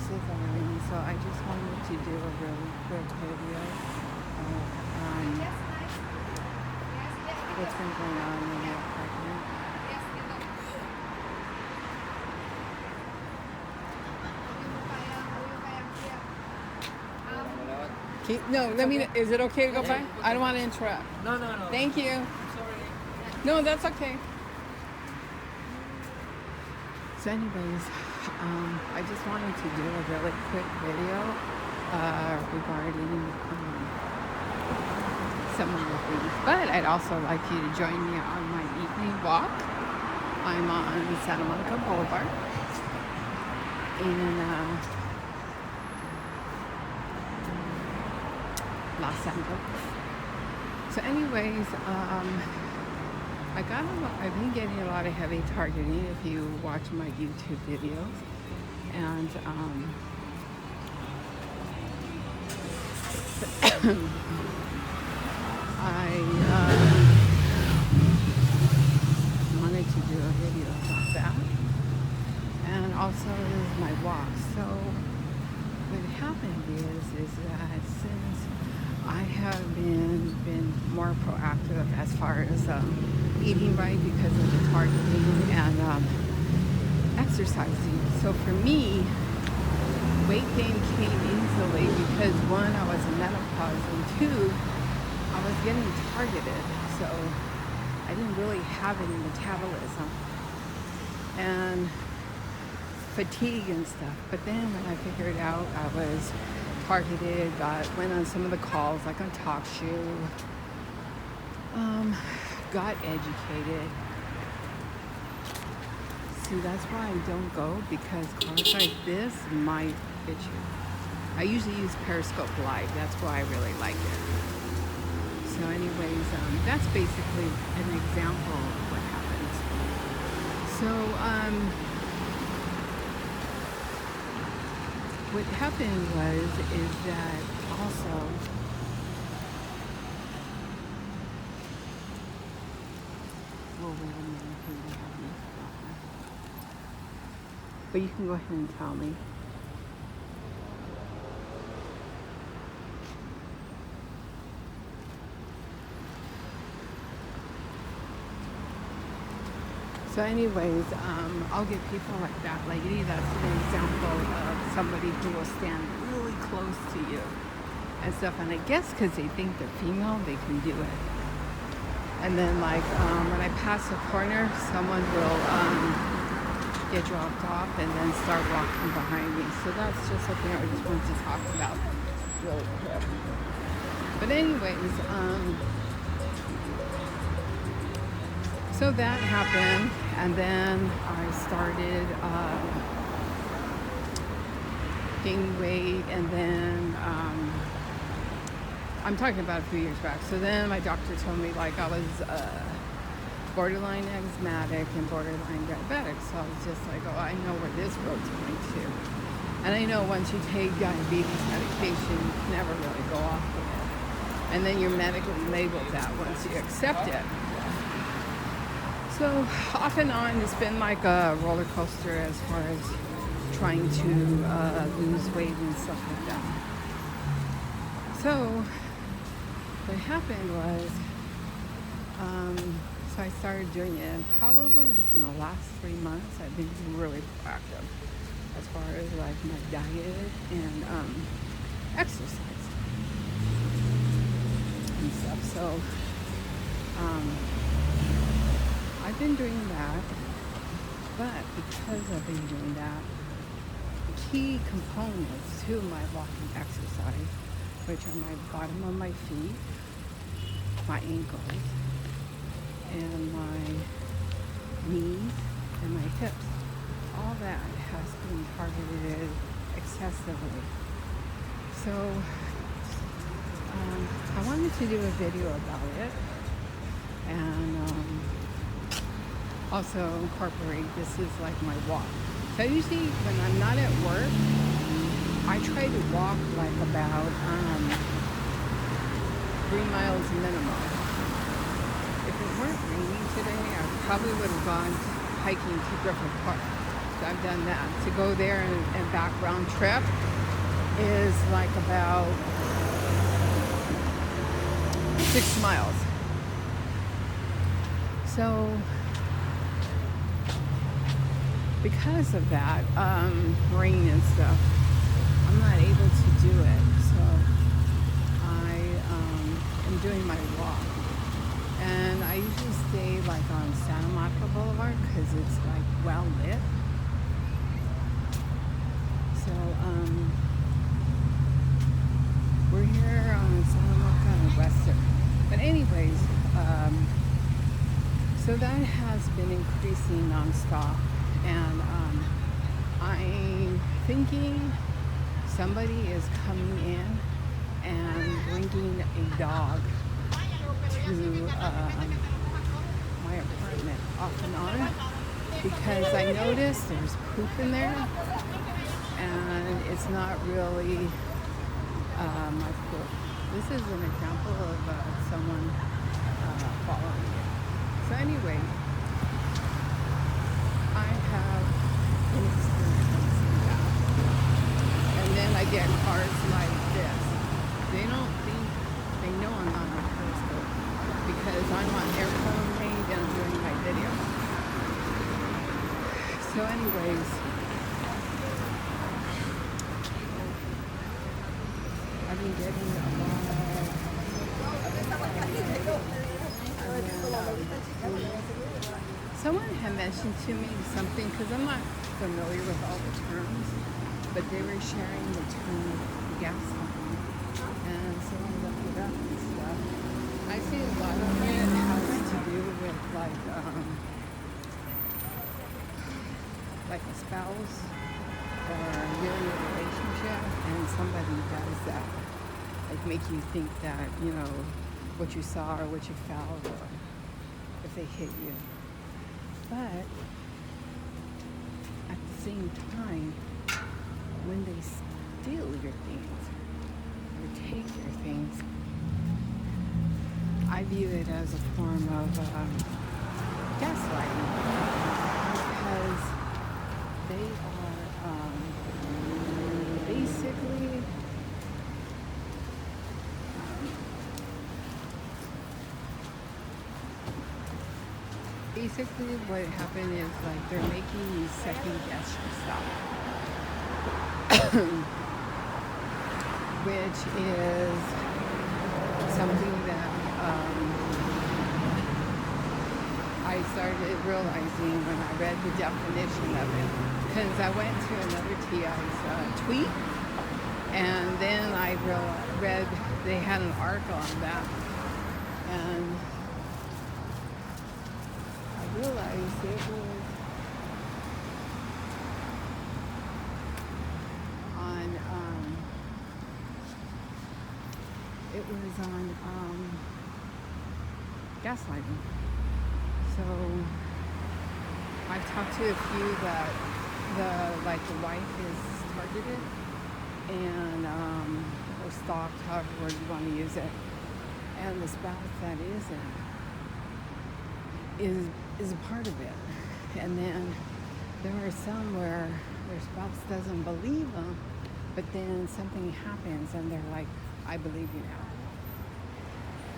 buses are in, so I just wanted to do a really quick video of what's been going on in my apartment. No, let me. Is it okay to go by? I don't want to interrupt. No, no, no. Thank you. Sorry. No, that's okay. So, anyways, I just wanted to do a really quick video regarding some of the things. But I'd also like you to join me on my evening walk. I'm on Santa Monica Boulevard in Los Angeles. So, anyways, I've been getting a lot of heavy targeting if you watch my YouTube videos, and I wanted to do a video about that, and also my walk. So what happened is that since I have been more proactive as far as eating right because of the targeting and exercising. So for me, weight gain came easily because one, I was in menopause, and two, I was getting targeted. So I didn't really have any metabolism and fatigue and stuff. But then when I figured out I was targeted, went on some of the calls like on TalkShoe, got educated. See, that's why I don't go, because calls like this might get you. I usually use Periscope Live. That's why I really like it. So anyways, that's basically an example of what happens. So what happened is that also wait a minute, here we have this problem. But you can go ahead and tell me. So anyways, I'll get people like that lady. That's an example of somebody who will stand really close to you and stuff. And I guess because they think they're female, they can do it. And then like when I pass a corner, someone will get dropped off and then start walking behind me. So that's just something I just wanted to talk about really quick. But anyways, so that happened, and then I started gaining weight, and then I'm talking about a few years back. So then my doctor told me like I was borderline asthmatic and borderline diabetic. So I was just like, oh, I know where this road's going to. And I know once you take diabetes medication, you can never really go off of it. And then you're medically labeled that once you accept it. So off and on, it's been like a roller coaster as far as trying to lose weight and stuff like that. So what happened was, so I started doing it, and probably within the last 3 months, I've been really proactive as far as like my diet and exercise and stuff. So I've been doing that, but because I've been doing that, the key components to my walking exercise, which are my bottom of my feet, my ankles, and my knees, and my hips, all that has been targeted excessively. So I wanted to do a video about it, and also incorporate this is like my walk. So usually when I'm not at work, I try to walk like about 3 miles minimum. If it weren't raining today, I probably would have gone hiking to Griffith Park. So I've done that. To go there and back round trip is like about 6 miles. So because of that, rain and stuff, I'm not able to do it. So I am doing my walk. And I usually stay like on Santa Monica Boulevard because it's like well lit. So we're here on Santa Monica and Western. But anyways, so that has been increasing nonstop. And I'm thinking somebody is coming in and bringing a dog to my apartment off and on because I noticed there's poop in there and it's not really my poop. This is an example of someone following it. So anyway, I have an experience in that. And then I get cars like this. They don't think, they know I'm not on Periscope because I'm on airplane mode and I'm doing my video. So anyways, I've been getting a lot someone had mentioned to me something, because I'm not familiar with all the terms, but they were sharing the term gas line. And so I looked it up and stuff. I see a lot of it has to do with like a spouse or you're in a relationship and somebody does that. Like make you think that, you know, what you saw or what you felt or if they hit you. But at the same time, when they steal your things or take your things, I view it as a form of gaslighting because they are basically what happened is like they're making you second guess yourself, which is something that I started realizing when I read the definition of it, because I went to another TI's tweet, and then I read they had an article on that, and I realized it was on gaslighting. So I've talked to a few that the wife is targeted and or stalked, however word you want to use it, and the spouse that isn't is a part of it. And then there are some where their spouse doesn't believe them, but then something happens and they're like, I believe you now.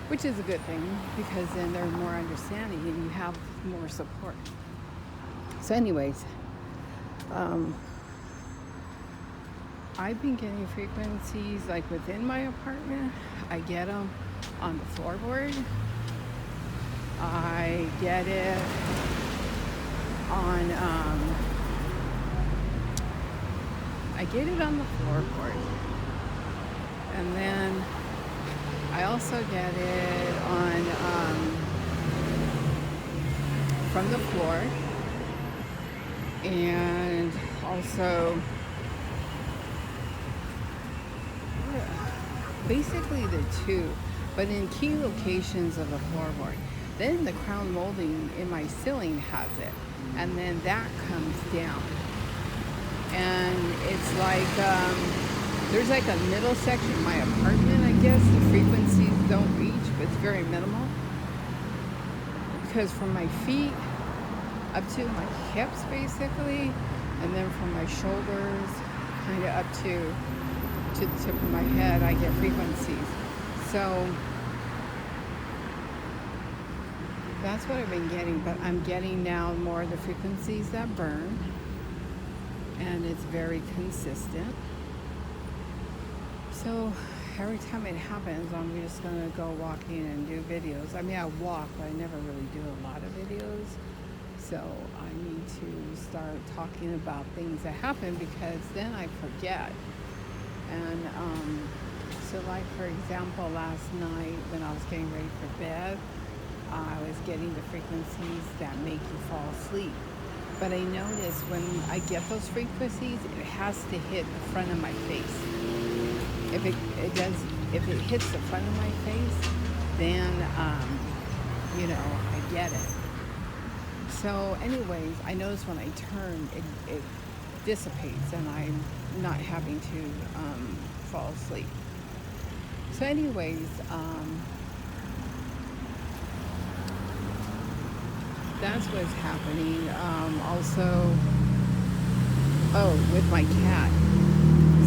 Which is a good thing because then they're more understanding and you have more support. So anyways, I've been getting frequencies like within my apartment. I get them on the floorboard. I get it on the floorboard, and then I also get it on from the floor, and also basically the two, but in key locations of the floorboard. Then the crown molding in my ceiling has it, and then that comes down. And it's like, there's like a middle section in my apartment, I guess. The frequencies don't reach, but it's very minimal. Because from my feet up to my hips, basically, and then from my shoulders kind of up to the tip of my head, I get frequencies. So that's what I've been getting, but I'm getting now more of the frequencies that burn, and it's very consistent. So every time it happens, I'm just gonna go walking and do videos. I mean, I walk, but I never really do a lot of videos. So I need to start talking about things that happen, because then I forget. And so like, for example, last night when I was getting ready for bed, I was getting the frequencies that make you fall asleep. But I noticed when I get those frequencies, it has to hit the front of my face. If it hits the front of my face, then I get it. So anyways, I notice when I turn, it dissipates, and I'm not having to fall asleep. So anyways, that's what's happening. Also, with my cat,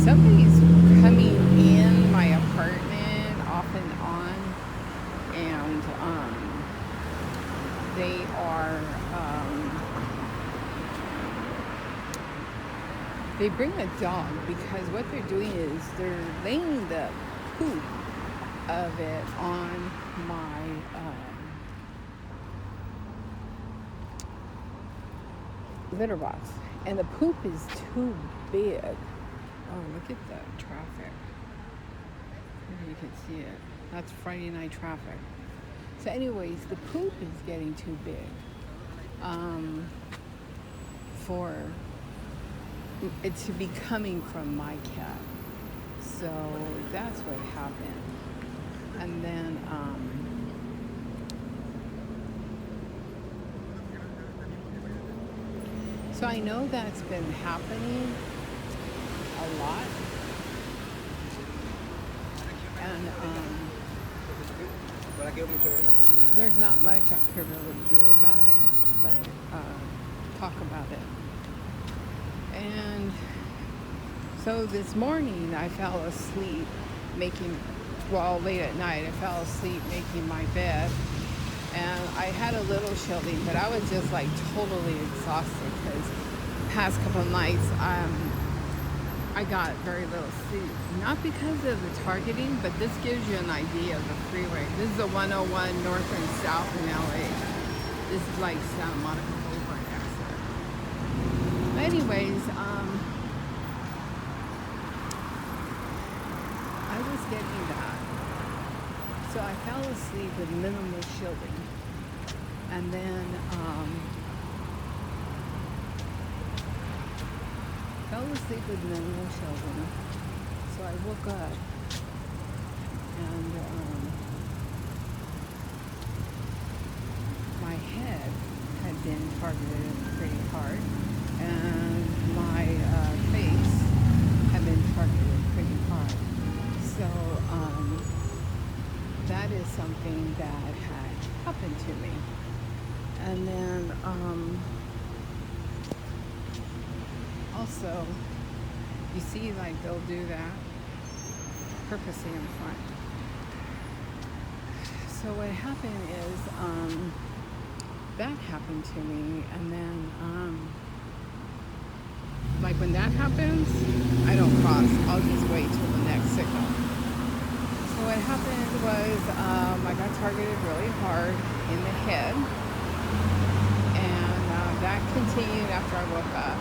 somebody's coming in my apartment off and on, and they are they bring a dog, because what they're doing is they're laying the poop of it on my litter box, and the poop is too big. Oh, look at the traffic. Maybe you can see it. That's Friday night traffic. So anyways, the poop is getting too big for it to be coming from my cat. So that's what happened. And then so I know that's been happening a lot. And there's not much I could really do about it, but talk about it. And so this morning I fell asleep late at night, I fell asleep making my bed. And I had a little shielding, but I was just like totally exhausted, because the past couple of nights I got very little sleep. Not because of the targeting, but this gives you an idea of the freeway. This is a 101 north and south in LA. This is like Santa Monica Boulevard exit. But anyways, I was getting that. So I fell asleep with minimal shielding. And then fell asleep with minimal shielding. So I woke up, and my head had been targeted pretty hard, and my face had been targeted pretty hard. So that is something that had happened to me. And then also, you see, like, they'll do that purposely in front. So what happened is that happened to me, and then like when that happens, I don't cross. I'll just wait till the next signal. So what happened was I got targeted really hard in the head, and that continued after I woke up.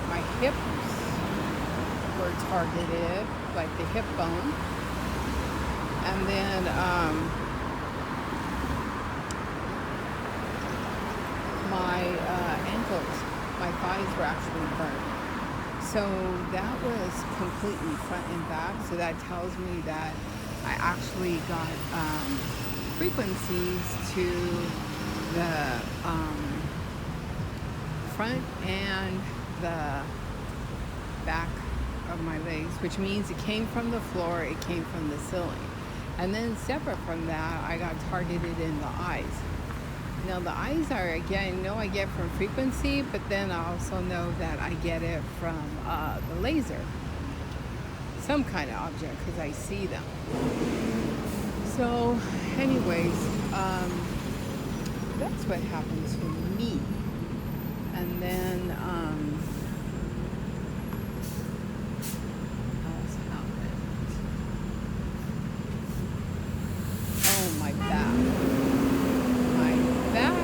My hips were targeted, like the hip bone, and then my ankles, my thighs were actually burned. So that was completely front and back. So that tells me that I actually got frequencies to the front and the back of my legs, which means it came from the floor, it came from the ceiling. And then separate from that, I got targeted in the eyes. Now the eyes are, again, I get from frequency, but then I also know that I get it from the laser, some kind of object, because I see them. So, anyways, that's what happened to me. And then, else happened. Oh, my back. My back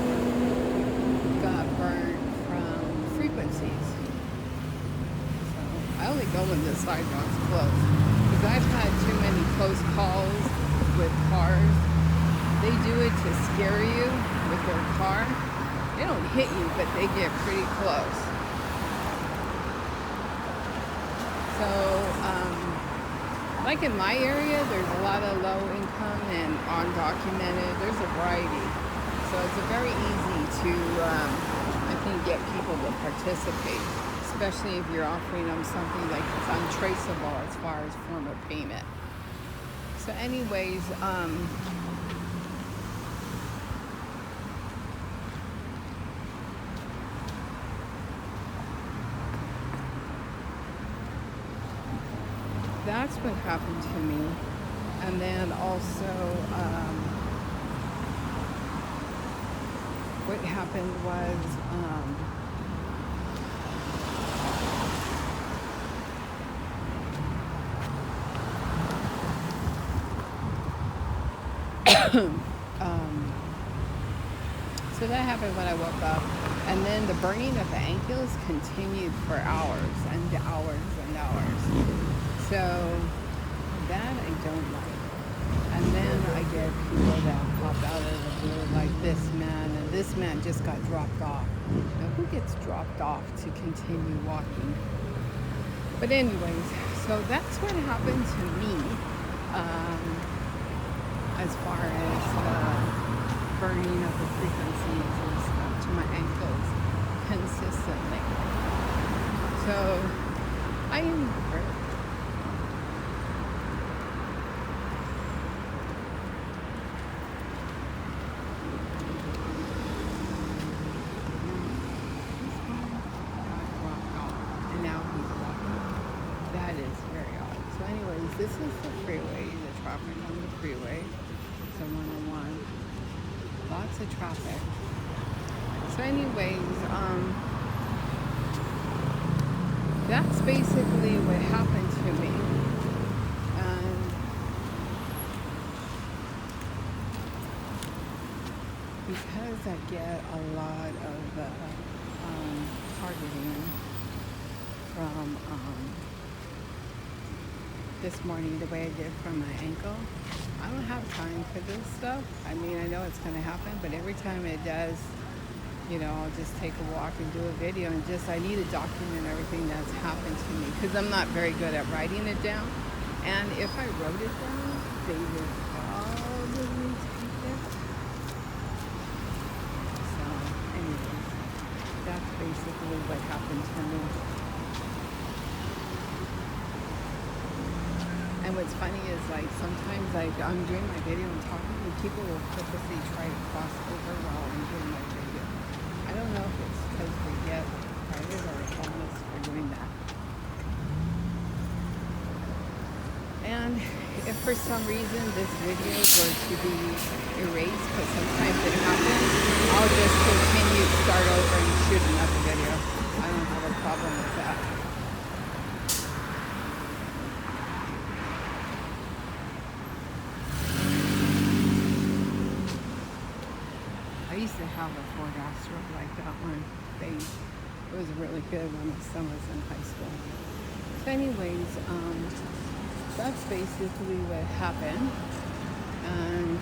got burned from frequencies. So I only go when the sidewalk's closed, because I've had too many close calls with cars. They do it to scare you with their car. They don't hit you, but they get pretty close. So, like in my area, there's a lot of low income and undocumented. There's a variety. So it's very easy to, I think, get people to participate, especially if you're offering them something like it's untraceable as far as form of payment. So anyways, that's what happened to me. And then also, what happened was, so that happened when I woke up. And then the burning of the ankles continued for hours and hours and hours. So that I don't like. And then I get people that pop out of the blue like this man, and this man just got dropped off. Now who gets dropped off to continue walking? But anyways, so that's what happened to me, as far as burning of the frequencies and stuff to my ankles consistently. So I am hurt. This is the freeway, the traffic on the freeway. It's a 101. Lots of traffic. So anyways, that's basically what happened to me. And because I get a lot of targeting from this morning, the way I did from my ankle, I don't have time for this stuff. I mean, I know it's going to happen, but every time it does, I'll just take a walk and do a video, and I need to document everything that's happened to me, because I'm not very good at writing it down. And if I wrote it down, they would probably take it. So, anyways, that's basically what happened to me. And what's funny is, like, sometimes, like, I'm doing my video and talking, and people will purposely try to cross over while I'm doing my video. I don't know if it's because they get credit or a bonus for doing that. And if for some reason this video were to be erased, because sometimes it happens, I'll just continue to start over and shoot another video. I don't have a problem with that. I used to have a Ford Astro like that one. It was really good when my son was in high school. So anyways, that's basically what happened. And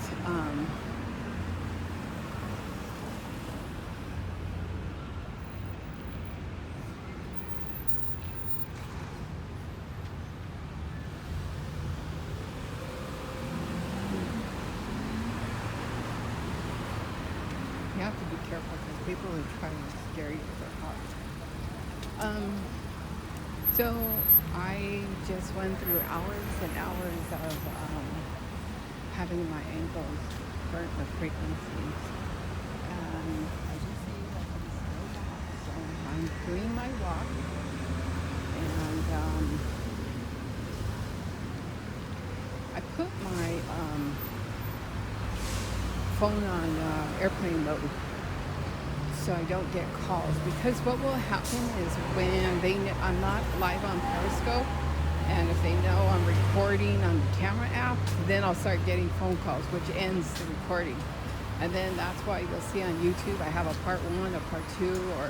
you have to be careful, because people are trying to scare you with their cars. So I just went through hours and hours of having my ankles burnt with frequencies. as you see, like I'm still walk. So I'm doing my walk, and I put my phone on airplane mode so I don't get calls, because what will happen is when I'm not live on Periscope, and if they know I'm recording on the camera app, then I'll start getting phone calls, which ends the recording. And then that's why you'll see on YouTube I have a part 1, a part 2, or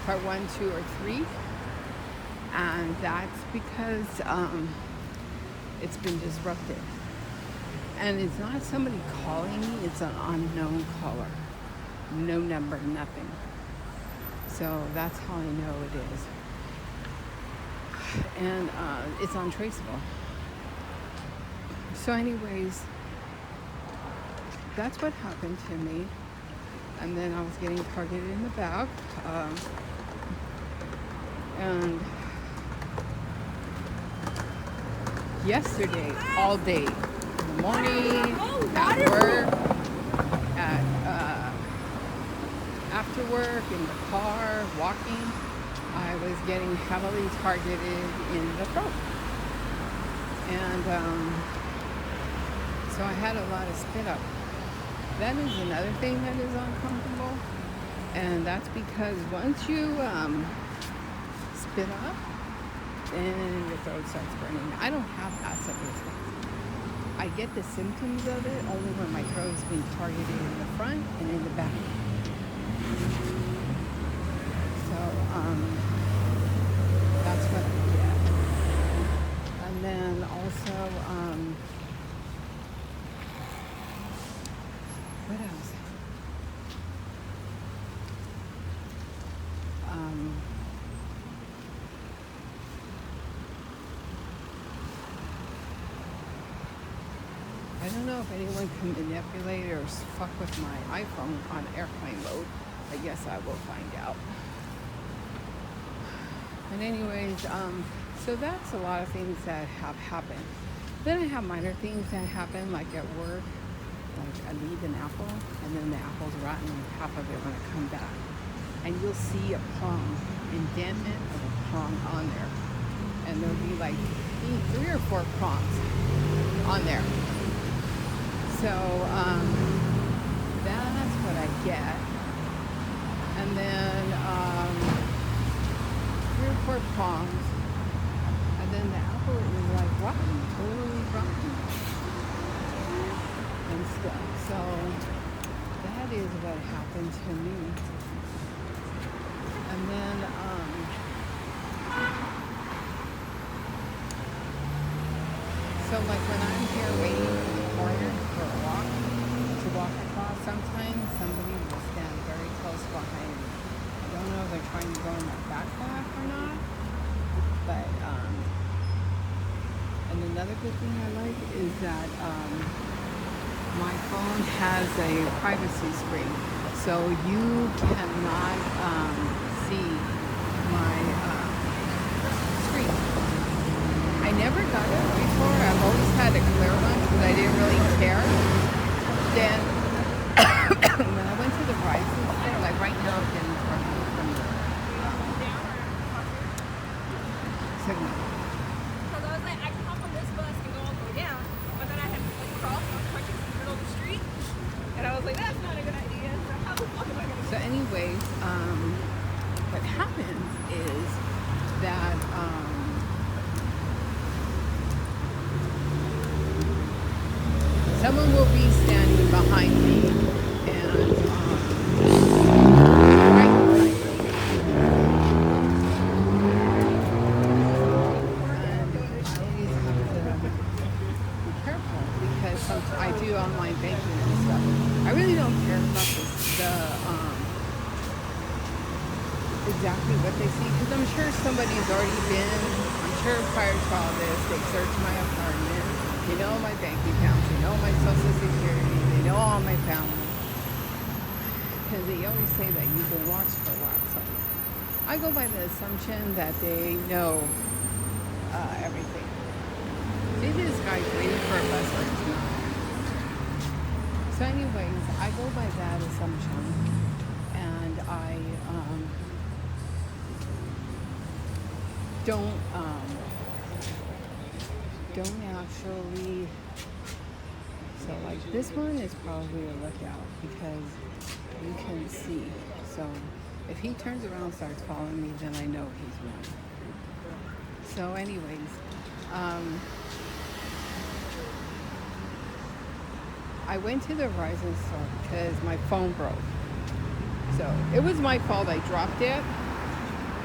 part 1, 2, or 3. And that's because it's been disrupted. And it's not somebody calling me, it's an unknown caller. No number, nothing. So that's how I know it is. And it's untraceable. So anyways, that's what happened to me. And then I was getting targeted in the back. And yesterday, all day, in the morning, at work, after work, in the car, walking, I was getting heavily targeted in the throat. And so I had a lot of spit up. That is another thing that is uncomfortable. And that's because once you spit up, then your throat starts burning. I don't have acid reflux. I get the symptoms of it only when my throat is being targeted in the front and in the back. So that's what I get. And then also, what else? I don't know if anyone can manipulate or fuck with my iPhone on airplane mode. I guess I will find out. But anyways, so that's a lot of things that have happened. Then I have minor things that happen, like at work. Like I leave an apple, and then the apple's rotten, and half of it when I come back. And you'll see a plum, indentation of a plum on there. And there'll be like 3 or 4 plums on there. So that's what I get. And then 3 or 4 plums. And then the apple is like rotten, totally rotten and stuff. So that is what happened to me. And then so like when I'm here waiting for the corner for a walk, to walk across, sometimes somebody will stand very close behind me. I don't know if they're trying to go in my backpack or not, but and another good thing I like is that my phone has a privacy screen, so you cannot see my screen. I never got it before. I've always had a clear one because I didn't really care. Then when I went to the privacy screen, like right now, I'm getting from the signal. Because I was like, I can hop on this bus and go all the way down, but then I had to like cross and parking in the middle of the street. And I was like, that's not a good idea. So how the fuck am I gonna So anyways, what happens is that someone will be standing behind me and right behind me. And I always have to be careful because I do online banking and stuff. I really don't care about exactly what they see, because I'm sure somebody's already been, I'm sure prior to all this, they searched my apartment, they know my bank accounts, they know my social security, they know all my family, because they always say that you've been watched for a while. So I go by the assumption that they know everything. See, this guy's waiting for a bus, but it's not. So anyways, I go by that assumption, and I don't don't actually. So like this one is probably a lookout because you can see. So if he turns around and starts following me, then I know he's one. So anyways, I went to the Verizon store because my phone broke. So it was my fault. I dropped it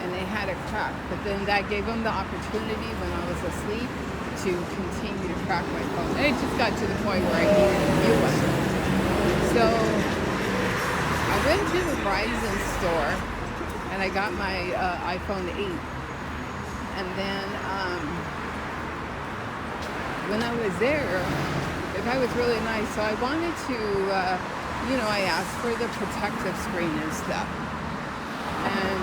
and it had a crack. But then that gave them the opportunity when I was asleep to continue to crack my phone. And it just got to the point where I needed a new one. So I went to the Verizon store and I got my iPhone 8. And then when I was there, the guy was really nice. So I wanted to, I asked for the protective screen and stuff. And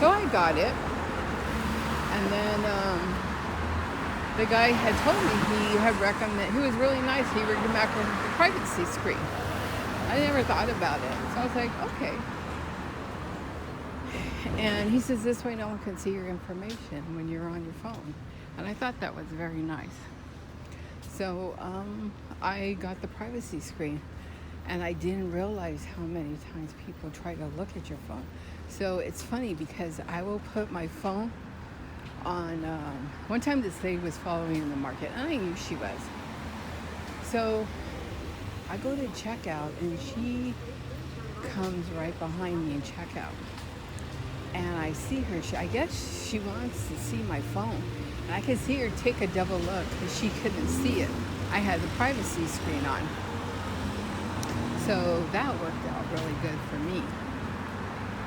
so I got it. And then the guy had told me he was really nice. He recommended the privacy screen. I never thought about it. So I was like, okay. And he says, this way no one can see your information when you're on your phone. And I thought that was very nice. So I got the privacy screen. And I didn't realize how many times people try to look at your phone. So it's funny because I will put my phone on, one time this lady was following in the market, and I knew she was. So I go to checkout, and she comes right behind me in checkout. And I see her, I guess she wants to see my phone. And I could see her take a double look because she couldn't see it. I had the privacy screen on. So that worked out really good for me.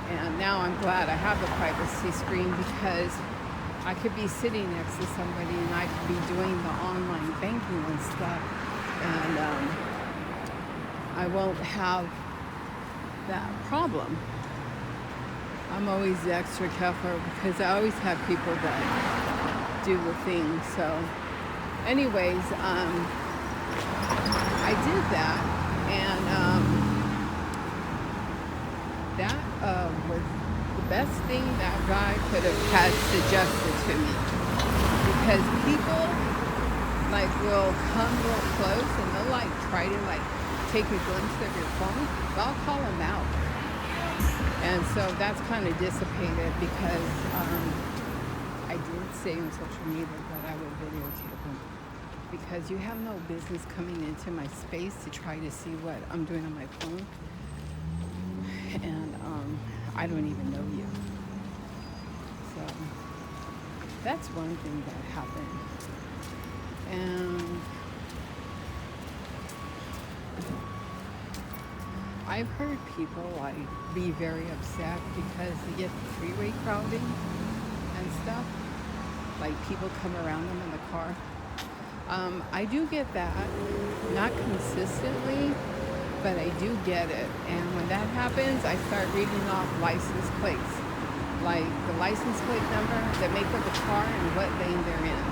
And now I'm glad I have the privacy screen because I could be sitting next to somebody and I could be doing the online banking and stuff. And I won't have that problem. I'm always extra careful because I always have people that do the thing. So anyways, I did that, and that was the best thing that guy could have had suggested to me, because people will come real close and they'll try to take a glimpse of your phone. But I'll call them out. And so that's kind of dissipated because I did say on social media that I would videotape them, because you have no business coming into my space to try to see what I'm doing on my phone. And I don't even know you. So that's one thing that happened. And I've heard people be very upset because they get the freeway crowding and stuff. People come around them in the car. I do get that, not consistently, but I do get it. And when that happens, I start reading off license plates, like the license plate number, the make of the car, and what lane they're in.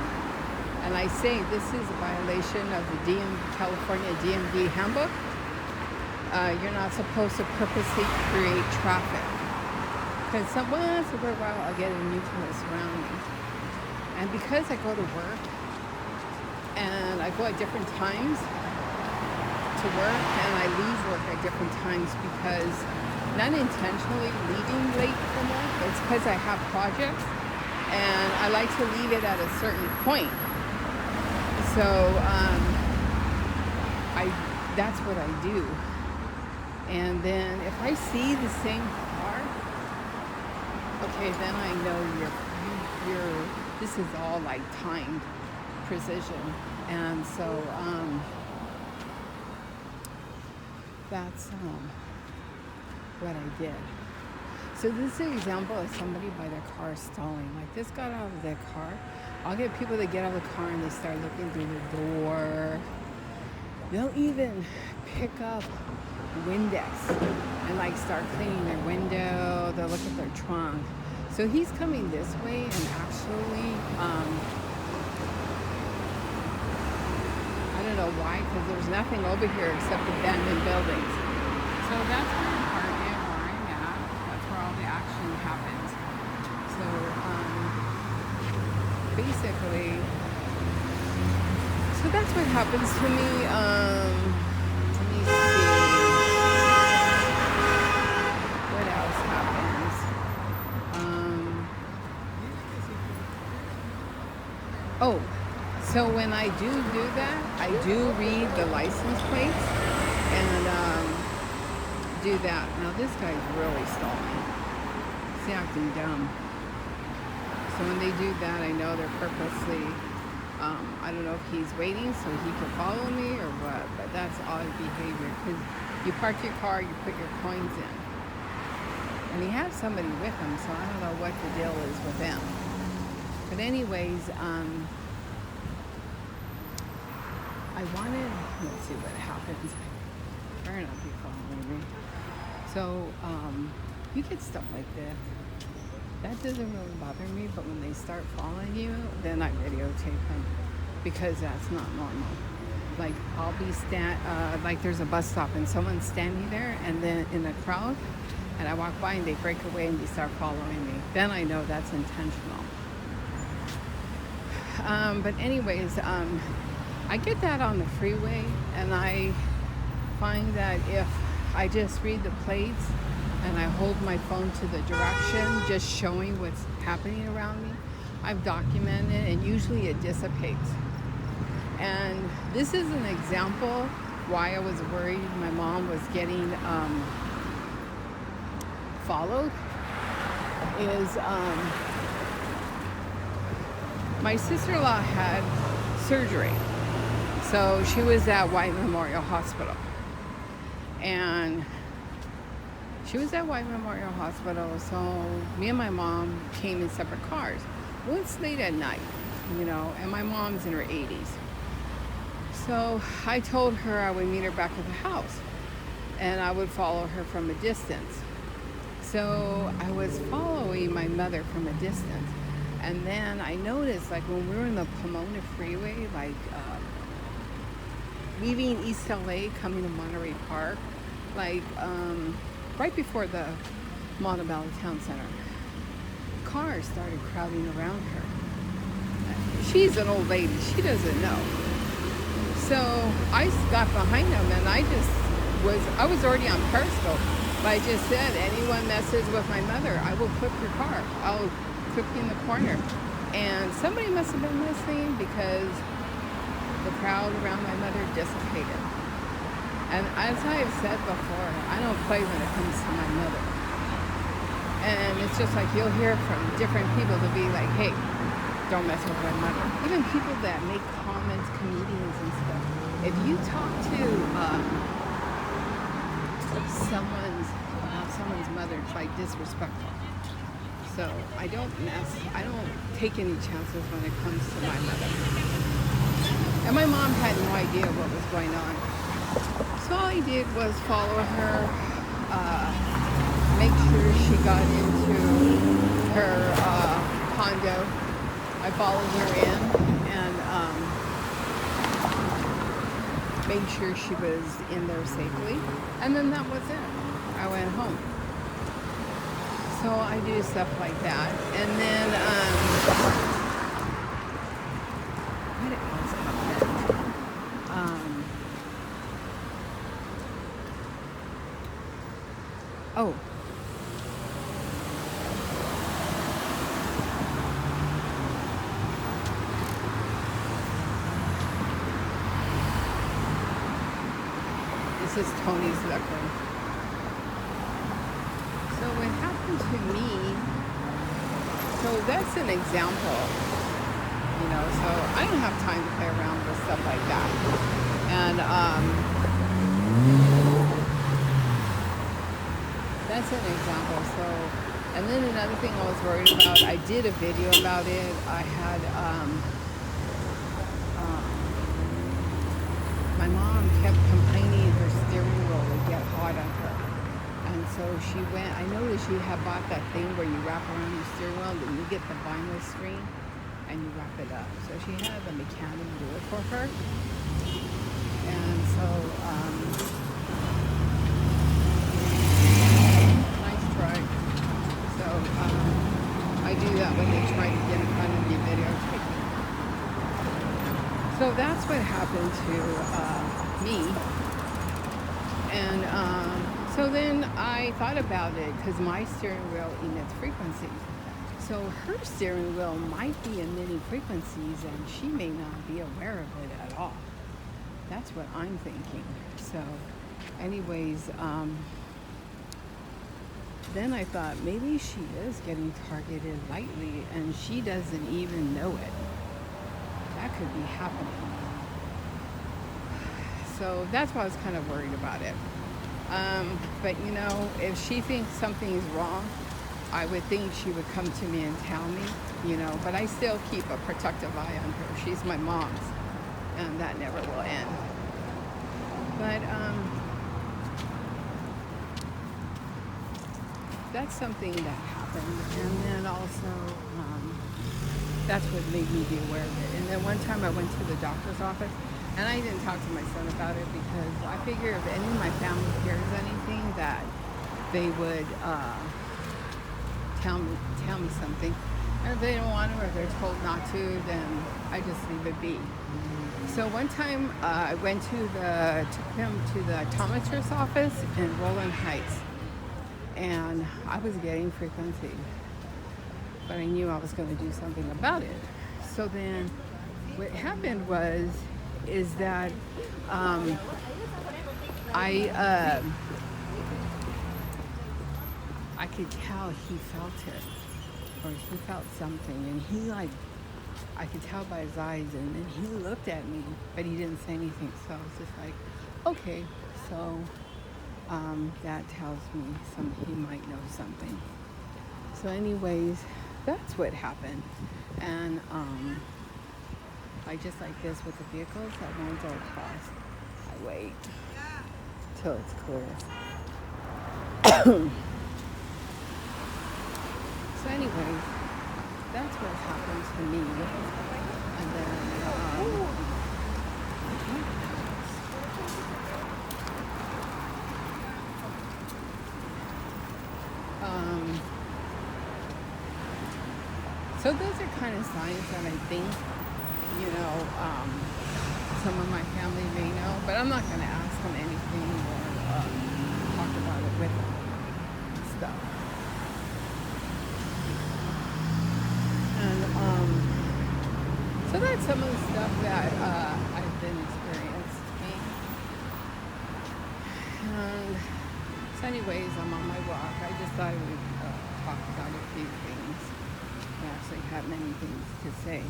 And I say this is a violation of the California DMV handbook. You're not supposed to purposely create traffic. Because once in a while I'll get a nucleus around me. And because I go to work, and I go at different times to work, and I leave work at different times because, not intentionally leaving late from work, it's because I have projects, and I like to leave it at a certain point. So that's what I do. And then if I see the same car, okay, then I know this is all timed precision. And so that's what I did. So this is an example of somebody by their car stalling. This got out of their car. I'll get people that get out of the car and they start looking through the door. They'll even pick up Windex and start cleaning their window. They'll look at their trunk. So he's coming this way, and actually, I don't know, So why? Because there's nothing over here except abandoned buildings. So that's where I'm at. That's where all the action happens. So basically, so that's what happens to me. Let me see. What else happens? Oh, so when I do that, I do read the license plates and do that. Now this guy's really stalling. He's acting dumb. So when they do that, I know they're purposely, I don't know if he's waiting so he can follow me or what, but that's odd behavior because you park your car, you put your coins in. And he has somebody with him, so I don't know what the deal is with him. But anyways, I wanted, let's see what happens. Better not be following me. So, you get stuff like this. That doesn't really bother me, but when they start following you, then I videotape them because that's not normal. Like I'll be like there's a bus stop and someone's standing there and then in a crowd and I walk by and they break away and they start following me. Then I know that's intentional. But anyways, I get that on the freeway and I find that if I just read the plates and I hold my phone to the direction, just showing what's happening around me, I've documented and usually it dissipates. And this is an example why I was worried my mom was getting followed is my sister-in-law had surgery. So she was at White Memorial Hospital. And she was at White Memorial Hospital, so me and my mom came in separate cars. Once late at night, and my mom's in her 80s. So I told her I would meet her back at the house and I would follow her from a distance. So I was following my mother from a distance. And then I noticed, like when we were in the Pomona Freeway, like leaving East LA, coming to Monterey Park, like right before the Montebello Town Center, cars started crowding around her. She's an old lady, she doesn't know. So I got behind them and I was already on Periscope, but I just said, anyone messes with my mother, I will clip your car. I'll clip you in the corner. And somebody must have been listening because the crowd around my mother dissipated. And as I've said before, I don't play when it comes to my mother. And it's just like you'll hear from different people to be like, hey, don't mess with my mother. Even people that make comments, comedians and stuff. If you talk to someone's mother, it's like disrespectful. So I don't take any chances when it comes to my mother. And my mom had no idea what was going on. So all I did was follow her, make sure she got into her condo. I followed her in and made sure she was in there safely. And then that was it. I went home. So I do stuff like that. And then, what else happened? Oh. This is Tony's liquor. So what happened to me, so that's an example, so I don't have time to play around with stuff like that. And that's an example. So, and then another thing I was worried about, I did a video about it. I had, my mom kept complaining her steering wheel would get hot on her. And so she went, I noticed you have bought that thing where you wrap around your steering wheel and you get the vinyl screen and you wrap it up. So she had the mechanic do it for her. happened to me. And so then I thought about it because my steering wheel emits frequencies. So her steering wheel might be emitting frequencies and she may not be aware of it at all. That's what I'm thinking. So, anyways, then I thought maybe she is getting targeted lightly and she doesn't even know it. That could be happening. So that's why I was kind of worried about it. But you know, if she thinks something is wrong, I would think she would come to me and tell me, you know, but I still keep a protective eye on her. She's my mom's, and that never will end. But that's something that happened. And then also, that's what made me be aware of it. And then one time I went to the doctor's office, and I didn't talk to my son about it because I figure if any of my family hears anything that they would tell me something. And if they don't want to or they're told not to, then I just leave it be. So one time I took him to the optometrist's office in Roland Heights, and I was getting frequency, but I knew I was going to do something about it. So then what happened is that I could tell he felt it, or he felt something, and I could tell by his eyes, and then he looked at me, but he didn't say anything, so I was just like, okay, so that tells me he might know something. So anyways, that's what happened, and I just like this with the vehicles, I won't go across, I wait till it's clear. So anyways, that's what happened to me. And then, so those are kind of signs that I think, you know, some of my family may know, but I'm not going to ask them anything or talk about it with them and stuff. And so that's some of the stuff that I've been experiencing. And so anyways, I'm on my walk. I just thought I would talk about a few things. I actually have many things to say.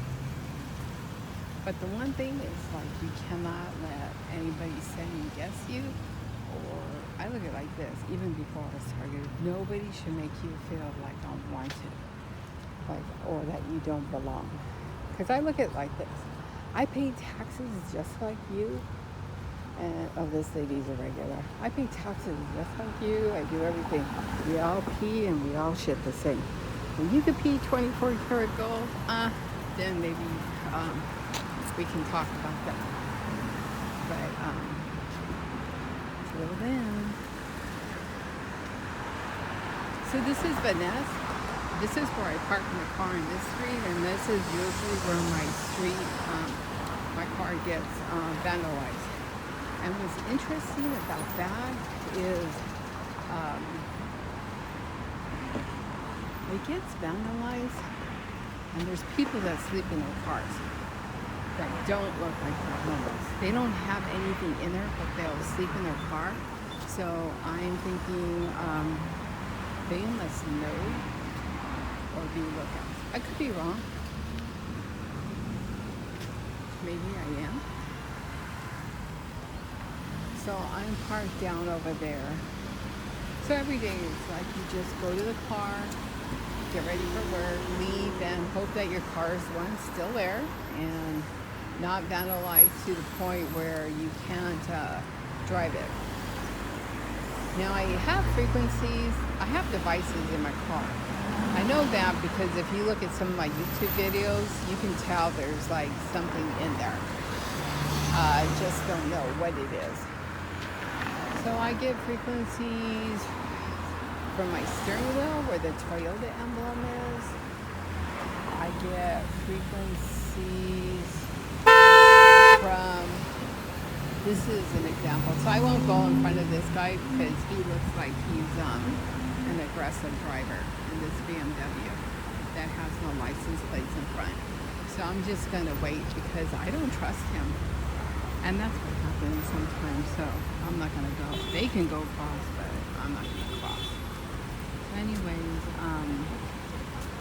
But the one thing is, like, you cannot let anybody second guess you, or I look at it like this, even before I was targeted, nobody should make you feel like unwanted, like, or that you don't belong. Because I look at it like this. I pay taxes just like you, and this lady's a regular. I pay taxes just like you. I do everything. We all pee and we all shit the same. When you could pee 24 karat gold, then maybe we can talk about that. But till then. So this is Vanessa. This is where I park my car in this street, and this is usually where my car gets vandalized. And what's interesting about that is it gets vandalized, and there's people that sleep in their cars that don't look like they're homeless. They don't have anything in there, but they'll sleep in their car. So I'm thinking they must know or be lookouts. I could be wrong. Maybe I am. So I'm parked down over there. So every day it's like you just go to the car, get ready for work, leave, and hope that your car is still there and not vandalized to the point where you can't drive it. Now I have frequencies, I have devices in my car. I know that because if you look at some of my YouTube videos, you can tell there's like something in there. I just don't know what it is. So I get frequencies from my steering wheel where the Toyota emblem is. I get frequencies from, this is an example. So I won't go in front of this guy because he looks like he's an aggressive driver in this BMW that has no license plates in front. So I'm just going to wait because I don't trust him. And that's what happens sometimes. So I'm not going to go. They can go across, but I'm not going to cross. So anyways,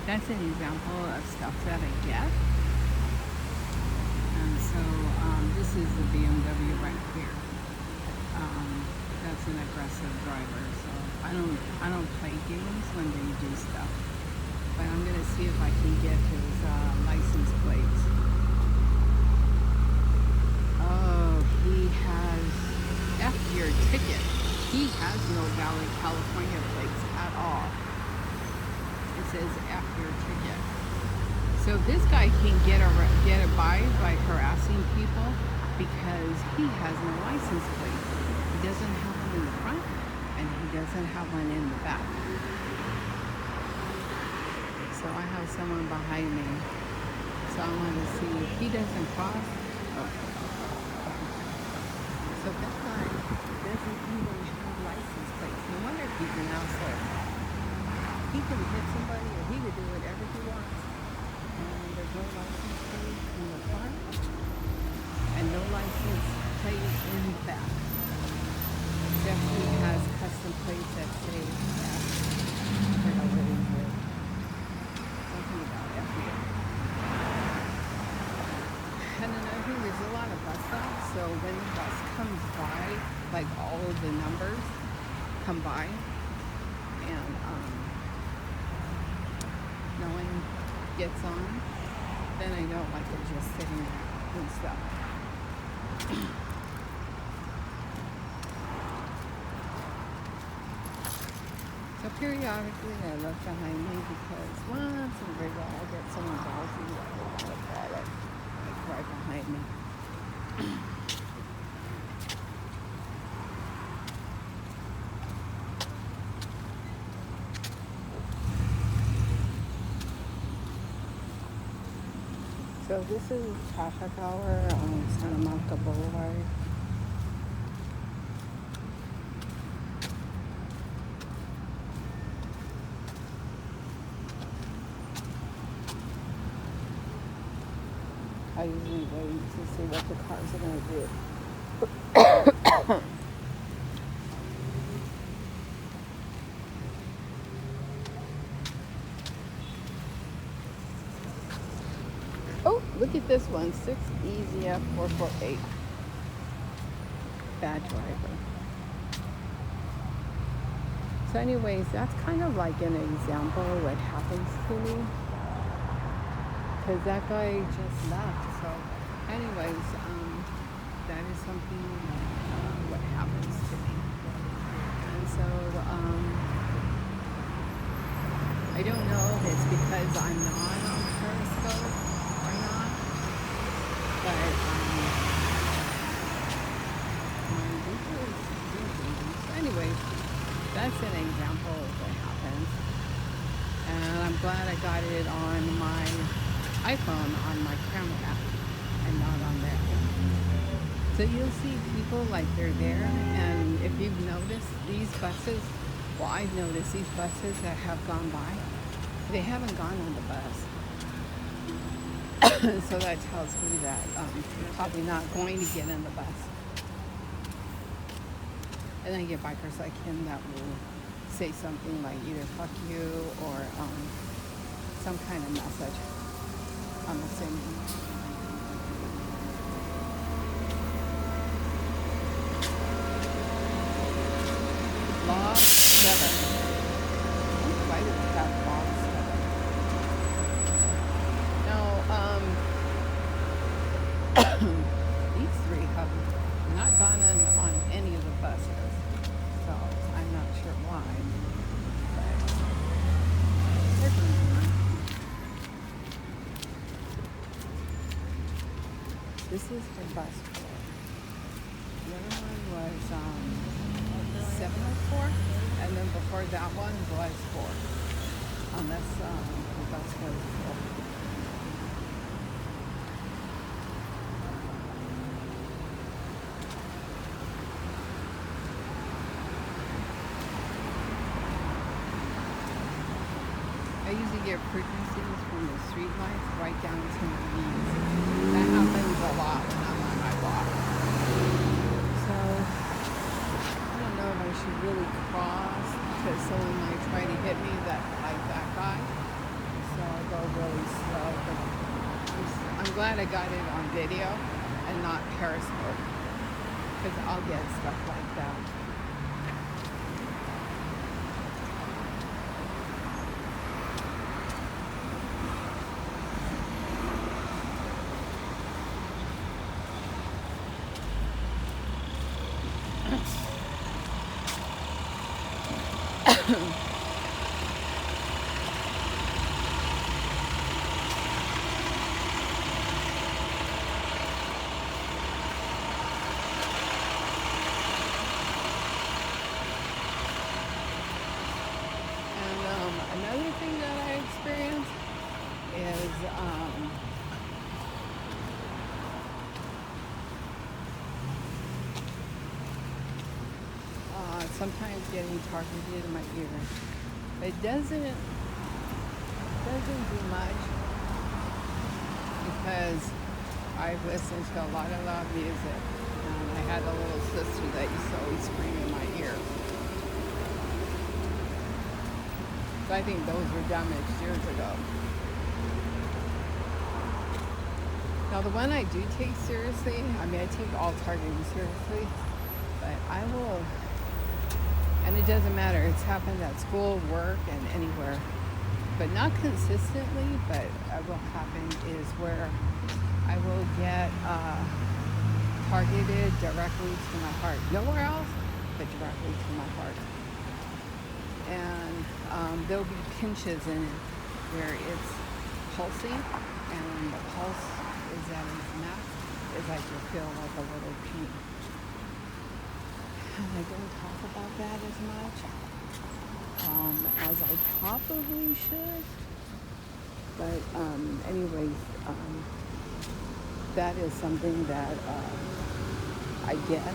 that's an example of stuff that I get. And so this is the BMW right here. That's an aggressive driver. So I don't play games when they do stuff. But I'm gonna see if I can get his license plates. Oh, he has F your ticket. He has no valid California plates at all. It says F your ticket. So this guy can get by harassing people because he has no license plate. He doesn't have one in the front and he doesn't have one in the back. So I have someone behind me. So I want to see if he doesn't cross. Oh. So that guy doesn't even have license plates. No wonder he's an asshole. He can hit somebody or he could do whatever he wants. And there's no license plate in the front and no license plate in the back. Except he has custom plates that say that. I don't know what it is. Something about FBA. And another thing, there's a lot of bus stops, so when the bus comes by, like all of the numbers come by, and no one gets on, then I know like they're just sitting there and stuff. So periodically I look behind me because once in a great while I get someone bossy like a lot of product like right behind me. So this is traffic hour on Santa Monica Boulevard. I usually wait to see what the cars are going to do. Oh, look at this one, 6 EZF 448. Bad driver. So anyways, that's kind of like an example of what happens to me. Because that guy just left. So anyways, that is something what happens to me. And so I don't know if it's because I'm not on Periscope or not, but my Google is busy. So anyways, that's an example of what happens. And I'm glad I got it on my iPhone on my camera app and not on there. So you'll see people like they're there, and if you've noticed these buses, well, I've noticed these buses that have gone by, they haven't gone on the bus. So that tells me that you're probably not going to get in the bus. And then you get bikers like him that will say something like either fuck you or some kind of message. I'm assuming. Log 7. Why did it have log 7? No, these three have not gone on any of the buses. So I'm not sure why. But they're going on. This is for bus 4. The other one was 704, and then before that one was 4. Unless the bus was 4. it produces from the street lights right down to my knees. That happens a lot when I'm on my walk. So I don't know if I should really cross because someone might try to hit me like that guy. So I go really slow. But I'm glad I got it on video and not Periscope because I'll get stuff like that. Another thing that I experienced is sometimes getting targeted in my ear. It doesn't do much because I've listened to a lot of loud music, and I had a little sister that used to always scream in my ear. So I think those were damaged years ago. Now the one I do take seriously, I mean I take all targeting seriously, but I will, and it doesn't matter, it's happened at school, work, and anywhere, but not consistently, but what will happen is where I will get targeted directly to my heart. Nowhere else, but directly to my heart. And there'll be pinches in it where it's pulsing, and when the pulse is at its max, it's like you feel like a little pea. And I don't talk about that as much as I probably should. But anyways, that is something that I get.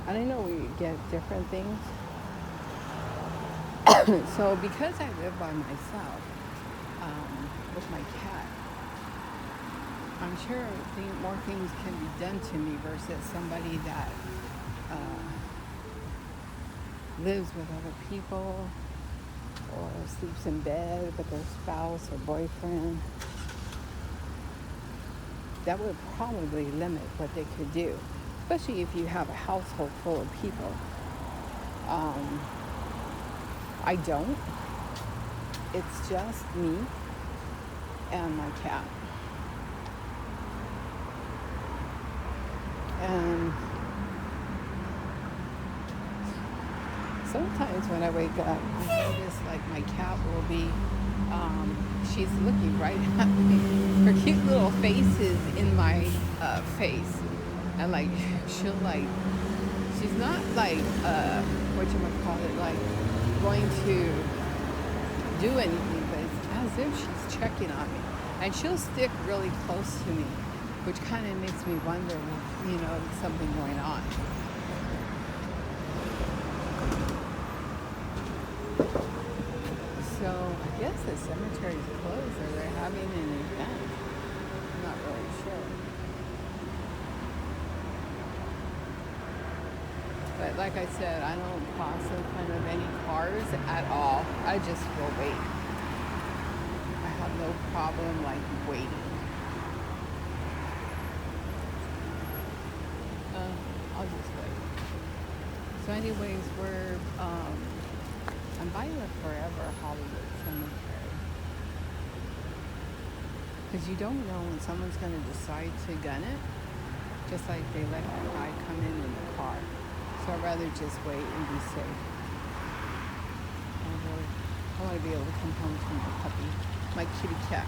And I know we get different things. So because I live by myself with my cat, I'm sure more things can be done to me versus somebody that lives with other people or sleeps in bed with their spouse or boyfriend. That would probably limit what they could do, especially if you have a household full of people. I don't. It's just me and my cat. And sometimes when I wake up, I notice like my cat will be, she's looking right at me. Her cute little face is in my face. And like, she'll like, she's not like, whatchamacallit, like going to do anything, but it's as if she's checking on me. And she'll stick really close to me, which kind of makes me wonder, you know, there's something going on. So I guess the cemetery's closed or they're having an event. I'm not really sure. But like I said, I don't cross in front of any cars at all. I just will wait. I have no problem like waiting. I'll just wait. So anyways, I'm by the Forever Hollywood Cemetery. Because you don't know when someone's going to decide to gun it. Just like they let that guy come in the car. So I'd rather just wait and be safe. I want to be able to come home to my puppy, my kitty cat.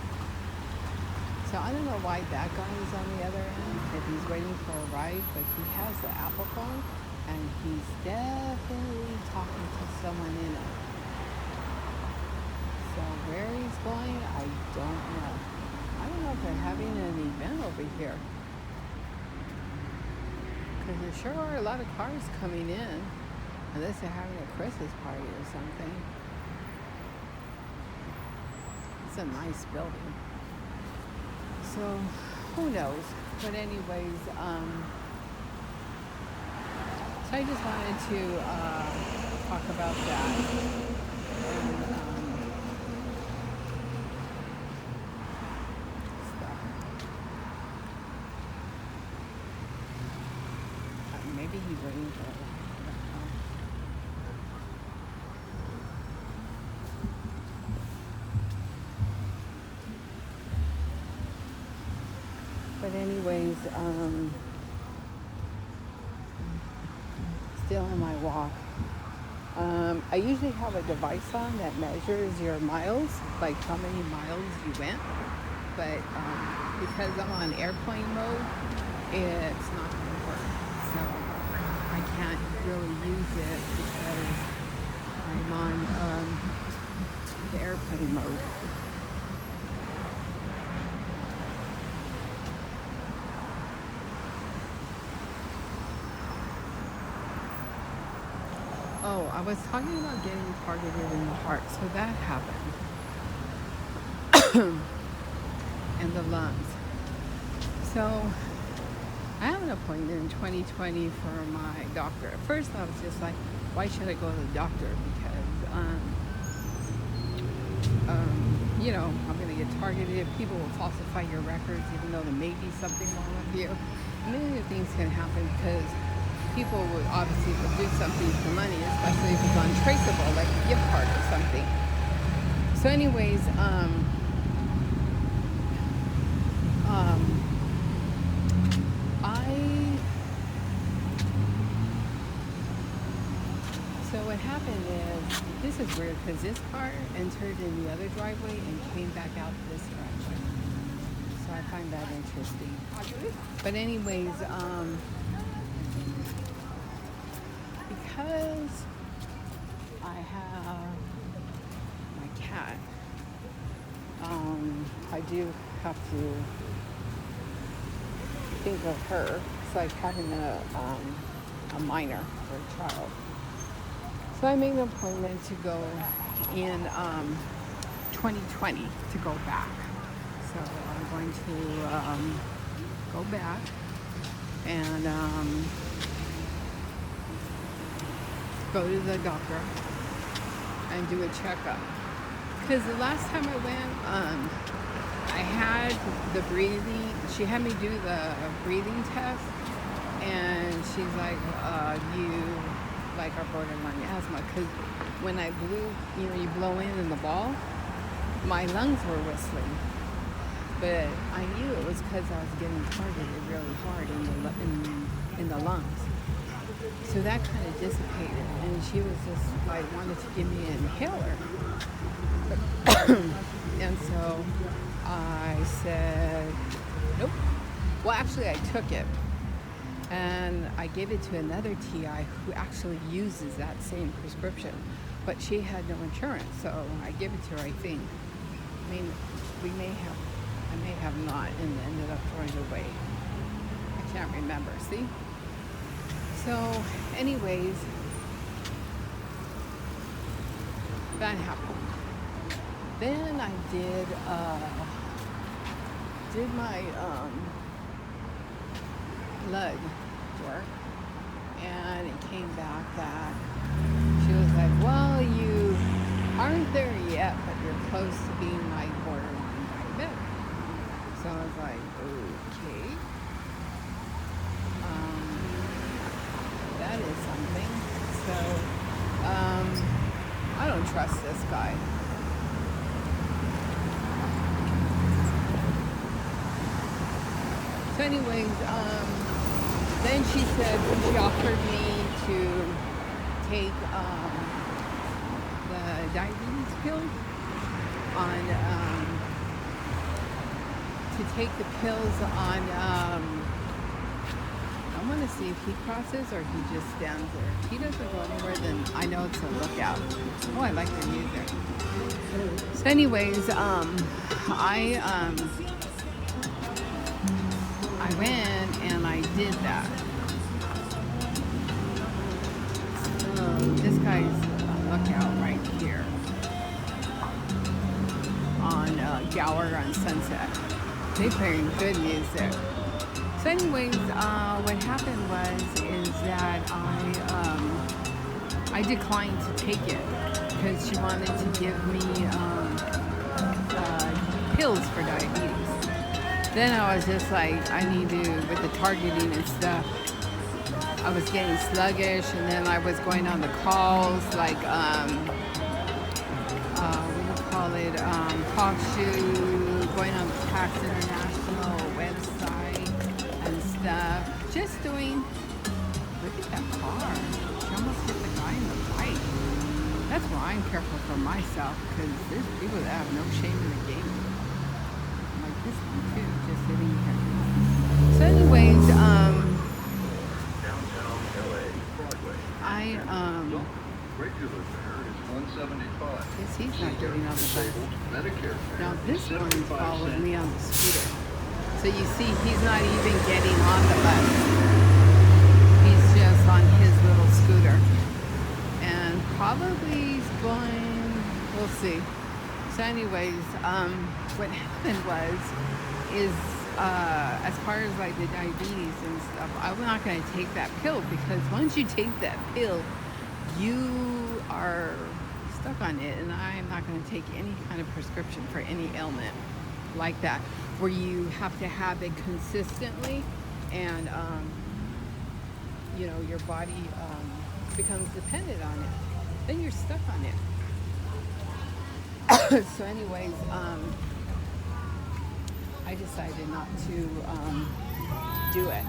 So I don't know why that guy is on the other end, if he's waiting for a ride, but he has the Apple phone, and he's definitely talking to someone in it. So where he's going, I don't know. I don't know if they're having an event over here. Because there sure are a lot of cars coming in, unless they're having a Christmas party or something. It's a nice building. So, who knows? But anyways, so I just wanted to talk about that. And, stuff. Maybe he's waiting for a while. I don't know. But anyways, still on my walk. I usually have a device on that measures your miles, like how many miles you went. But because I'm on airplane mode, it's not going to work. So I can't really use it because I'm on the airplane mode. Oh, I was talking about getting targeted in the heart, so that happened. And the lungs. So I have an appointment in 2020 for my doctor. At first I was just like, why should I go to the doctor? Because, I'm going to get targeted. People will falsify your records even though there may be something wrong with you. Many things can happen because people would obviously do something for money, especially if it's untraceable, like a gift card or something. So anyways, so what happened is, this is weird because this car entered in the other driveway and came back out this direction. So I find that interesting. But anyways, because I have my cat, I do have to think of her. It's like having a minor or a child. So I made an appointment to go in 2020 to go back. So I'm going to go back and go to the doctor and do a checkup. Because the last time I went, I had the breathing. She had me do the breathing test, and she's like, "You like are borderline asthma." Because when I blew, you blow in the ball, my lungs were whistling. But I knew it was because I was getting targeted really hard in the lungs. So that kind of dissipated, and she was just like wanted to give me an inhaler. And so I said, nope. Well, actually I took it, and I gave it to another TI who actually uses that same prescription, but she had no insurance, so I gave it to her, I think. I mean, I may have not, and ended up throwing it away. I can't remember, see? So, anyways, that happened. Then I did my blood work, and it came back that she was like, well, you aren't there yet, but you're close to being like borderline diabetic. So I was like, okay. That is something. So, I don't trust this guy. So anyways, then she said, she offered me to take the diabetes pill to take the pills on, I want to see if he crosses or he just stands there. If he doesn't go anywhere, then I know it's a lookout. Oh, I like the music. So anyways, I went and I did that. This guy's lookout right here on Gower on Sunset. They playing good music. So, anyways, what happened is that I declined to take it because she wanted to give me pills for diabetes. Then I was just like, I need to, with the targeting and stuff, I was getting sluggish, and then I was going on the calls, like, what do you call it, talk shoe, going on the Tax International website and stuff. Just doing, look at that car. She almost hit the guy in the right. That's why I'm careful for myself, because there's people that have no shame in the game. Like this one too, just sitting here. So anyways, Regular fare is $175. guess he's not getting on the Disabled bus. Medicare fare Now this is one 75 followed cents. me on the scooter. So you see, he's not even getting on the bus. He's just on his little scooter. And probably he's going, we'll see. So anyways, what happened is as far as like the diabetes and stuff, I'm not going to take that pill, because once you take that pill, you are stuck on it, and I'm not going to take any kind of prescription for any ailment like that, where you have to have it consistently, and your body becomes dependent on it. Then you're stuck on it. So anyways, I decided not to do it.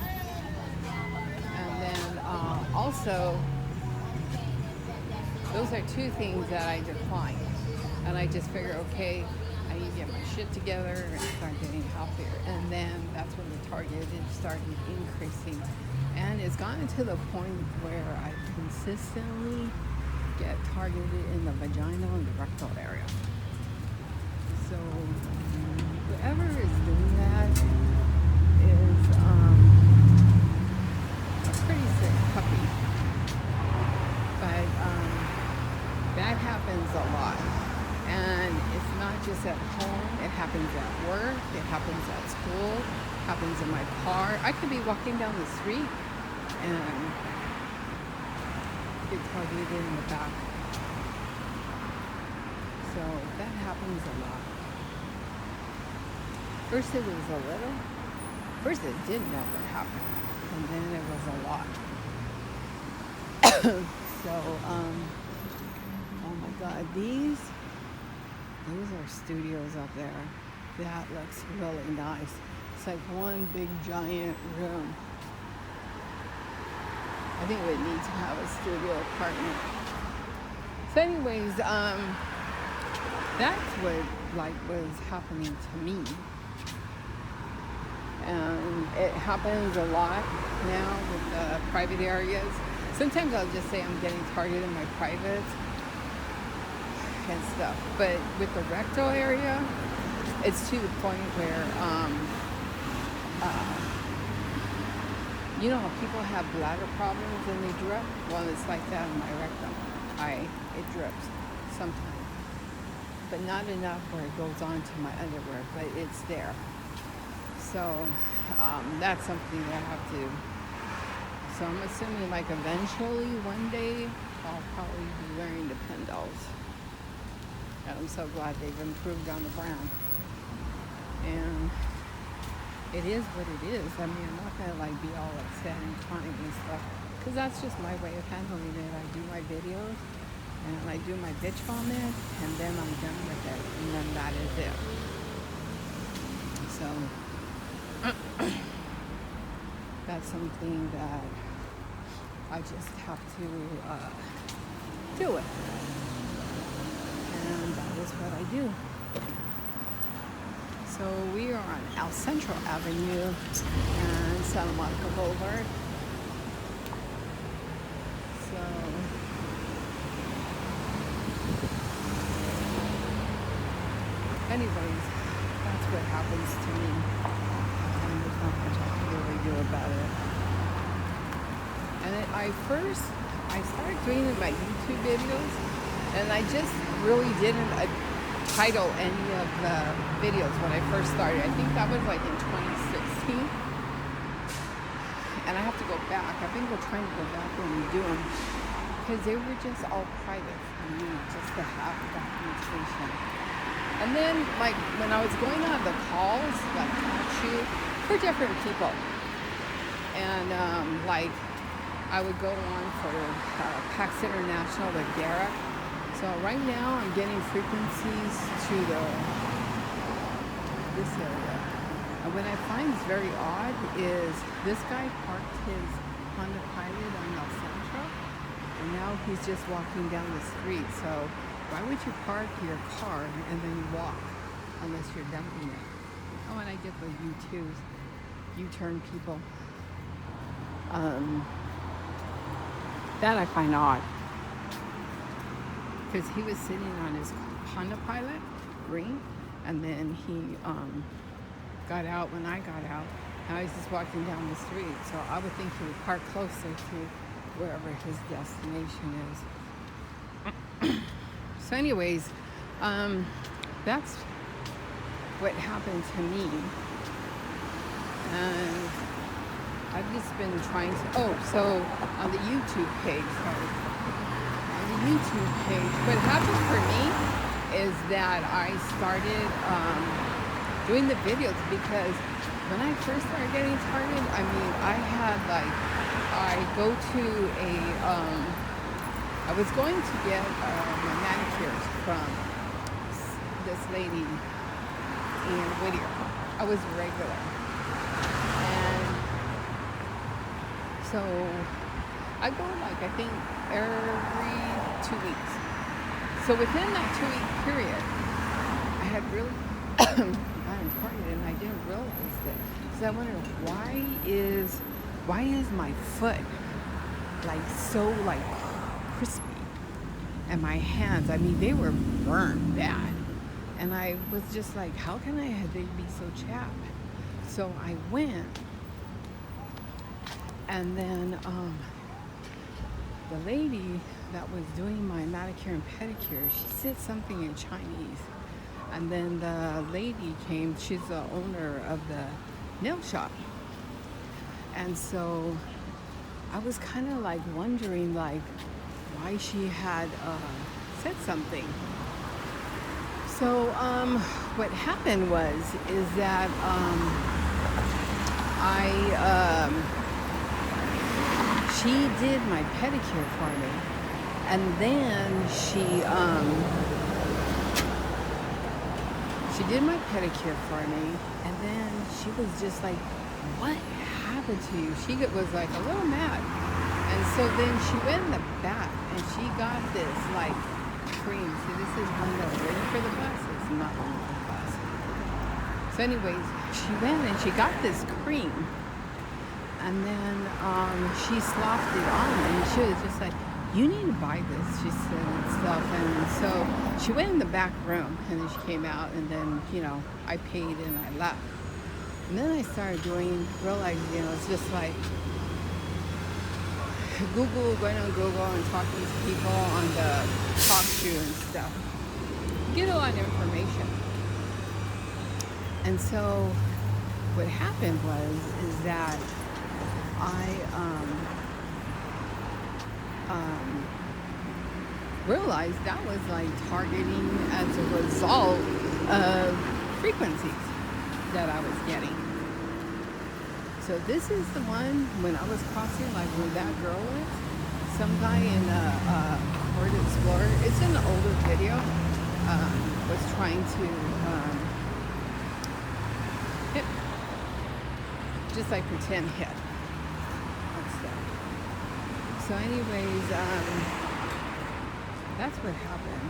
And then also, those are two things that I declined. And I just figured, okay, I need to get my shit together and start getting healthier. And then that's when the target started increasing. And it's gotten to the point where I consistently get targeted in the vaginal and the rectal area. So whoever is doing that is a pretty sick puppy. But that happens a lot. And it's not just at home, it happens at work, it happens at school, it happens in my car. I could be walking down the street and get targeted in the back. So that happens a lot. First it was a little. First it did never happen. And then it was a lot. So, oh my God, those are studios up there. That looks really nice. It's like one big giant room. I think we need to have a studio apartment. So anyways, that's what was happening to me. And it happens a lot now with the private areas. Sometimes I'll just say I'm getting targeted in my privates and stuff. But with the rectal area, it's to the point where, you know how people have bladder problems and they drip? Well, it's like that in my rectum. It drips sometimes. But not enough where it goes on to my underwear, but it's there. So that's something that I have to. So I'm assuming like eventually one day I'll probably be wearing the Pendols. And I'm so glad they've improved on the brand. And it is what it is. I mean, I'm not gonna like be all upset and crying and stuff, because that's just my way of handling it. I do my videos and I do my bitch vomit, and then I'm done with it, and then that is it. So that's something that I just have to do it, and that is what I do. So we are on El Centro Avenue and Santa Monica Boulevard. So anyways, that's what happens to me. And there's not much I can really do about it. And I first I started doing my YouTube videos, and I just really didn't title any of the videos when I first started. I think that was like in 2016. And I have to go back. I've been trying to go back when we do them because they were just all private for me, just to have documentation. And then, like, when I was going on the calls, like, shoot, for different people, and like, I would go on for PAX International with Derek. So right now, I'm getting frequencies to this area. And what I find is very odd is this guy parked his Honda Pilot on El Centro, and now he's just walking down the street. So why would you park your car and then walk unless you're dumping it? Oh, and I get the U2s, U-turn people. That I find odd. Because he was sitting on his Honda Pilot, green, and then he got out when I got out. Now he's just walking down the street. So I would think he would park closer to wherever his destination is. So anyways, that's what happened to me. And I've just been trying to, so on the YouTube page, what happened for me is that I started doing the videos because when I first started getting targeted, I mean, I was going to get my manicures from this lady in Whittier. I was regular. And so I go like, I think, every 2 weeks. So within that 2-week period, I had really gotten targeted, and I didn't realize that. Because I wondered, why is my foot like so like crispy? And my hands, I mean, they were burned bad. And I was just like, how can they be so chapped? So I went, and then the lady that was doing my manicure and pedicure, she said something in Chinese. And then the lady came, she's the owner of the nail shop. And so I was kind of like wondering like why she had said something. So what happened is that she did my pedicure for me, and then she did my pedicure for me, and then she was just like, what happened to you? She was like a little mad. And so then she went in the back and she got this like cream. See, this is one that's ready for the bus. It's not ready for the bus. So anyways, she went and she got this cream, and then she slopped it on, and she was just like, you need to buy this, she said, and stuff. And so she went in the back room, and then she came out, and then, you know, I paid and I left. And then I started realizing, you know, it's just like going on Google and talking to people on the talk show and stuff. You get a lot of information. And so what happened is that I realized that was like targeting as a result of frequencies that I was getting. So this is the one when I was crossing, like where that girl is. Some guy in a Ford Explorer, it's an older video, was trying to hit, just like pretend hit. So anyways, that's what happened.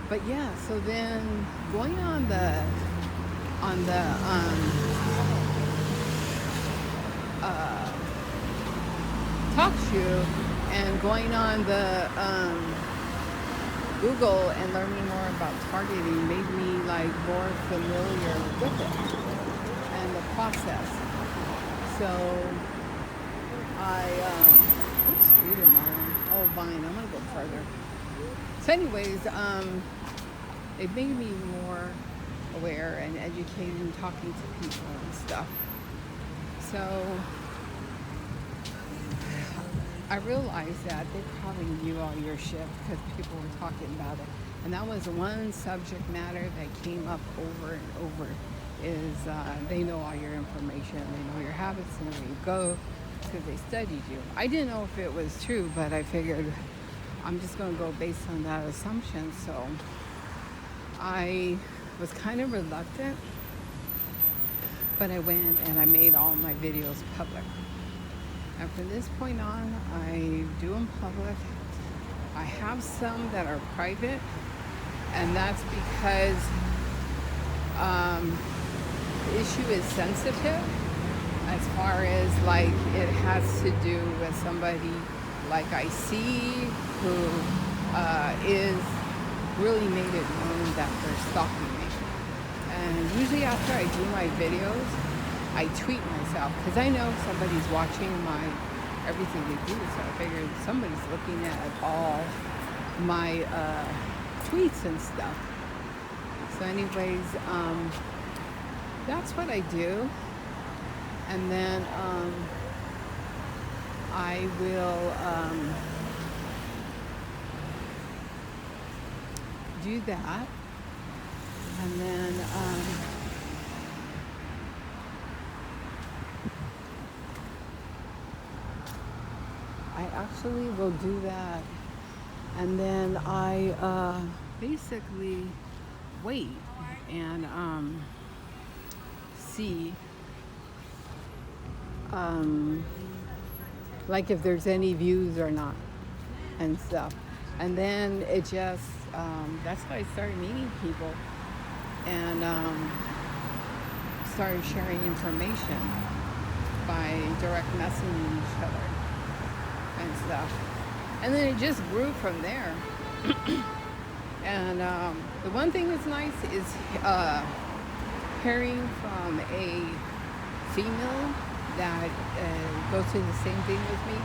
But yeah, so then going on the talk show and going on the Google and learning more about targeting made me like more familiar with it and the process. So I What street am I on? Oh, Vine. I'm gonna go further. So, anyways, it made me more aware and educated and talking to people and stuff. So I realized that they probably knew all your shit because people were talking about it. And that was one subject matter that came up over and over is they know all your information, they know your habits and where you go because they studied you. I didn't know if it was true, but I figured I'm just going to go based on that assumption. So I was kind of reluctant, but I went and I made all my videos public. And from this point on, I do them public. I have some that are private, and that's because the issue is sensitive as far as like it has to do with somebody like I see who is really made it known that they're stalking me. And usually after I do my videos, I tweet myself because I know somebody's watching everything they do. So I figured somebody's looking at all my tweets and stuff. So anyways, that's what I do. And then I will do that. And then I actually will do that. And then I basically wait and see like if there's any views or not and stuff. And then it just that's how I started meeting people and started sharing information by direct messaging each other and stuff. And then it just grew from there. And the one thing that's nice is hearing from a female that goes through the same thing with me,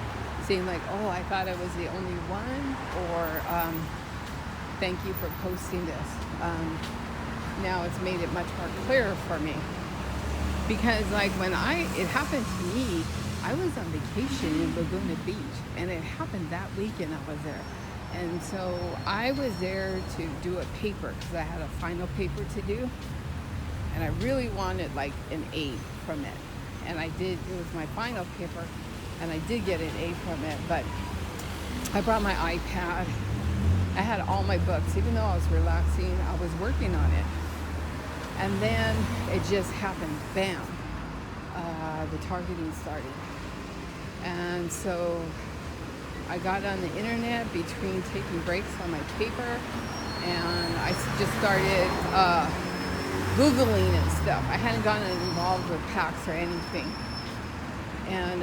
saying like, oh, I thought I was the only one, or thank you for posting this. Now it's made it much more clear for me. Because like when it happened to me, I was on vacation in Laguna Beach, and it happened that weekend I was there. And so I was there to do a paper because I had a final paper to do. And I really wanted like an A from it. And I did, it was my final paper, and I did get an A from it. But I brought my iPad. I had all my books. Even though I was relaxing, I was working on it. And then it just happened, bam, the targeting started. And so I got on the internet between taking breaks on my paper, and I just started Googling and stuff. I hadn't gotten involved with PACs or anything. And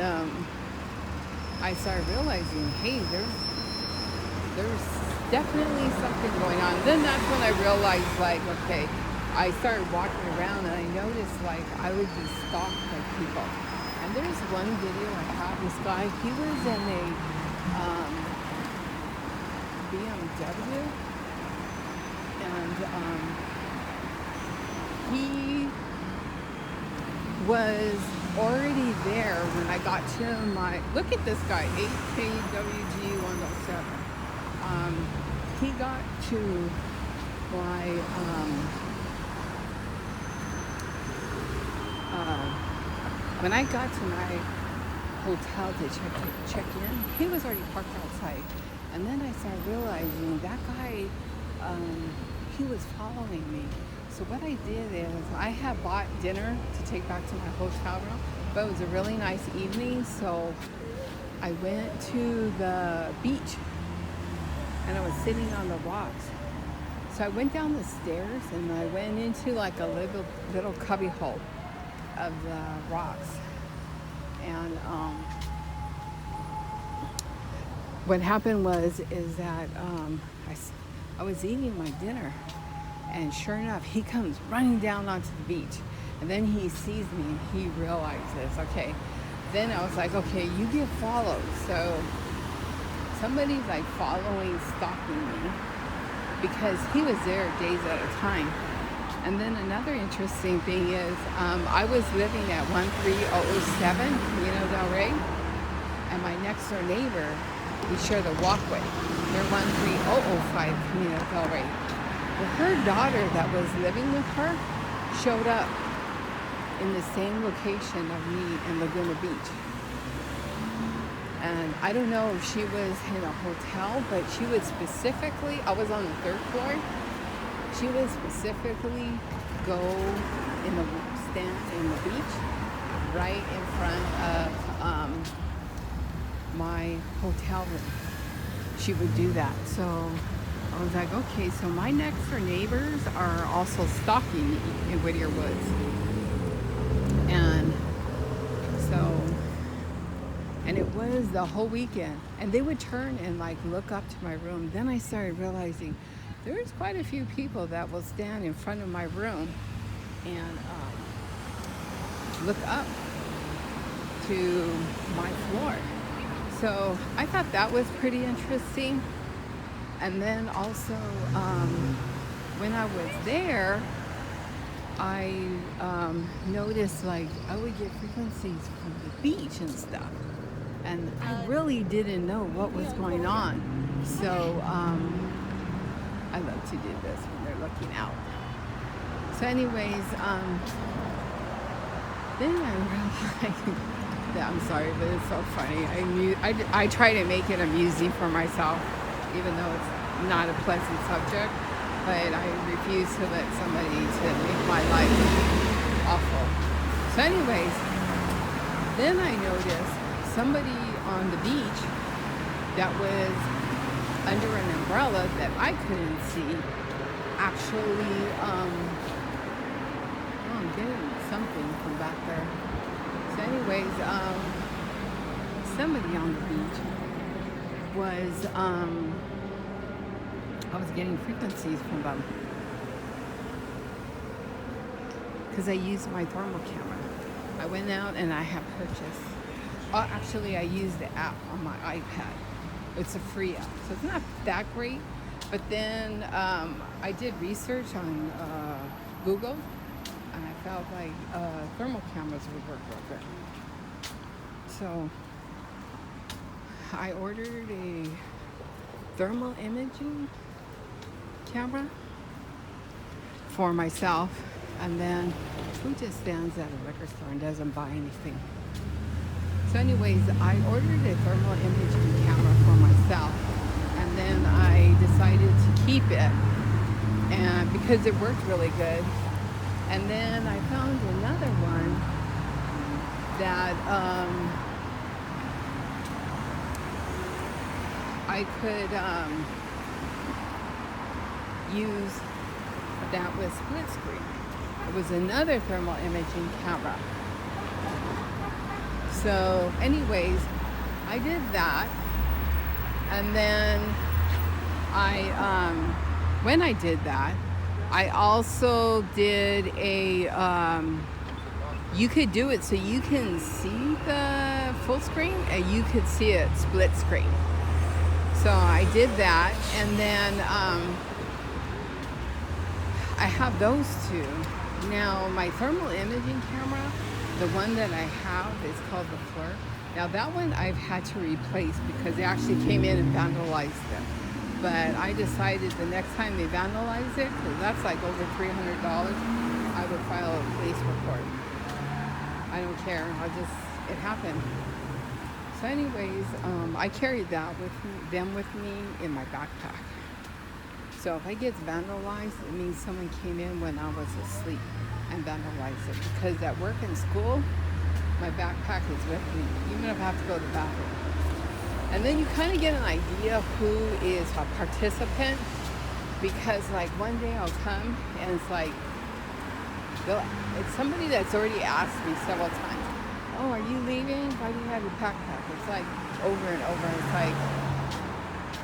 I started realizing, hey, there's definitely something going on. Then that's when I realized, like, okay, I started walking around and I noticed like I would be stalked by people. And there's one video I have, this guy, he was in a BMW, and he was already there when I got to my, look at this guy, 8KWG 107. He got to my, when I got to my hotel to check in, he was already parked outside. And then I started realizing that guy, he was following me. So what I did is I had bought dinner to take back to my hotel room, but it was a really nice evening. So I went to the beach and I was sitting on the rocks. So I went down the stairs and I went into like a little cubby hole of the rocks. And what happened is that I was eating my dinner, and sure enough, he comes running down onto the beach, and then he sees me and he realizes, okay. Then I was like, okay, you get followed. So somebody's like stalking me because he was there days at a time. And then another interesting thing is I was living at 13007 Camino del Rey, and my next door neighbor, we share the walkway. They're 13005 Camino del Rey. Well, her daughter that was living with her showed up in the same location of me in Laguna Beach. And I don't know if she was in a hotel, but she would specifically, I was on the 3rd floor, she would specifically go in the stand in the beach right in front of my hotel room. She would do that. So I was like, okay, so my next door neighbors are also stalking me in Whittier Woods. And so, and it was the whole weekend. And they would turn and like look up to my room. Then I started realizing there's quite a few people that will stand in front of my room and look up to my floor. So I thought that was pretty interesting. And then also, when I was there, I noticed like I would get frequencies from the beach and stuff. And I really didn't know what was going on. So I love to do this when they're looking out. So anyways, then I realized that, I'm sorry, but it's so funny. I try to make it amusing for myself, even though it's not a pleasant subject, but I refuse to let somebody to make my life awful. So anyways, then I noticed somebody on the beach that was under an umbrella that I couldn't see actually, I'm getting something from back there. So anyways, somebody on the beach was, I was getting frequencies from them because I used my thermal camera. I went out and I have purchased, actually I used the app on my iPad. It's a free app, so it's not that great. But then I did research on Google, and I felt like thermal cameras would work real good. So I ordered a thermal imaging camera for myself, and then who just stands at a liquor store and doesn't buy anything? So anyways, I ordered a thermal imaging camera for myself, and then I decided to keep it, and because it worked really good. And then I found another one that I could use that was split screen. It was another thermal imaging camera. So anyways, I did that, and then when I did that, I also did a, you could do it so you can see the full screen and you could see it split screen. So I did that, and then I have those two. Now my thermal imaging camera, the one that I have is called the Flirt. Now that one I've had to replace because they actually came in and vandalized it. But I decided the next time they vandalize it, because that's like over $300, I would file a police report. I don't care. It happened. So anyways, I carried that them with me in my backpack. So if it gets vandalized, it means someone came in when I was asleep and vandalized it. Because at work and school, my backpack is with me, even if I have to go to the bathroom. And then you kind of get an idea of who is a participant, because like one day I'll come and it's like, it's somebody that's already asked me several times, oh, are you leaving? Why do you have your backpack? It's like over and over. It's like,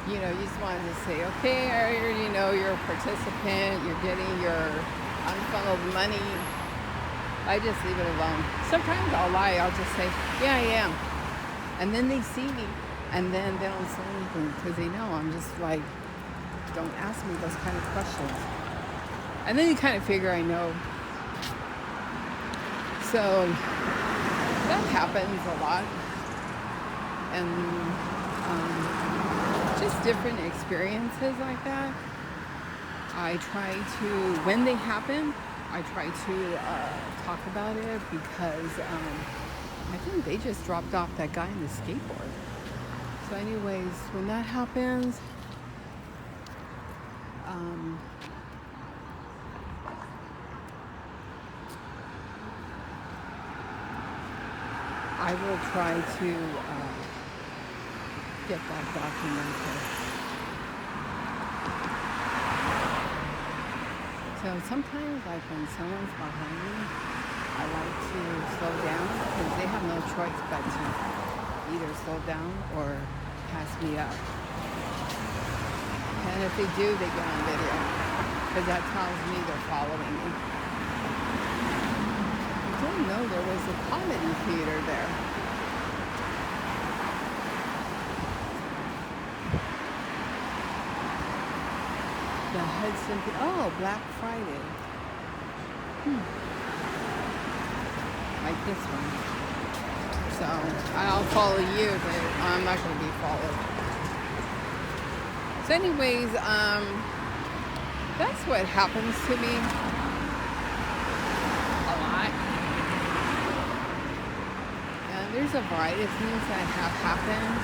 you know, you just wanted to say, okay, I already know you're a participant, you're getting your unfunneled money. I just leave it alone. Sometimes I'll lie, I'll just say, yeah, I am. And then they see me And then they don't say anything because they know I'm just like, don't ask me those kind of questions. And then you kind of figure I know. So that happens a lot. And just different experiences like that. I try to, when they happen, I try to talk about it because I think they just dropped off that guy in the skateboard. So anyways, when that happens, I will try to get that documented. So sometimes, like when someone's behind me, I like to slow down because they have no choice but to either slow down or pass me up. And if they do, they get on video because that tells me they're following me. I didn't know there was a comedy theater there. The Hudson, Black Friday. Like this one. So I'll follow you, but I'm not going to be followed. So anyways, that's what happens to me a lot. And there's a variety of things that have happened.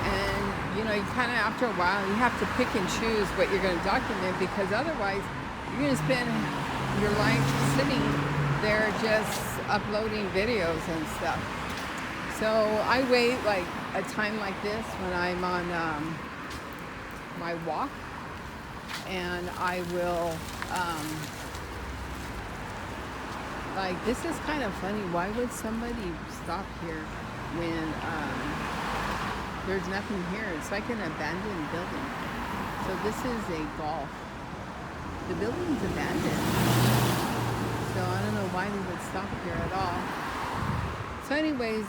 And, you know, you kind of, after a while, you have to pick and choose what you're going to document because otherwise you're going to spend your life sitting there just uploading videos and stuff. So I wait like a time like this when I'm on my walk, and I will like, this is kind of funny. Why would somebody stop here when there's nothing here? It's like an abandoned building. So this is a golf. The building's abandoned. So I don't know why they would stop here at all. So anyways,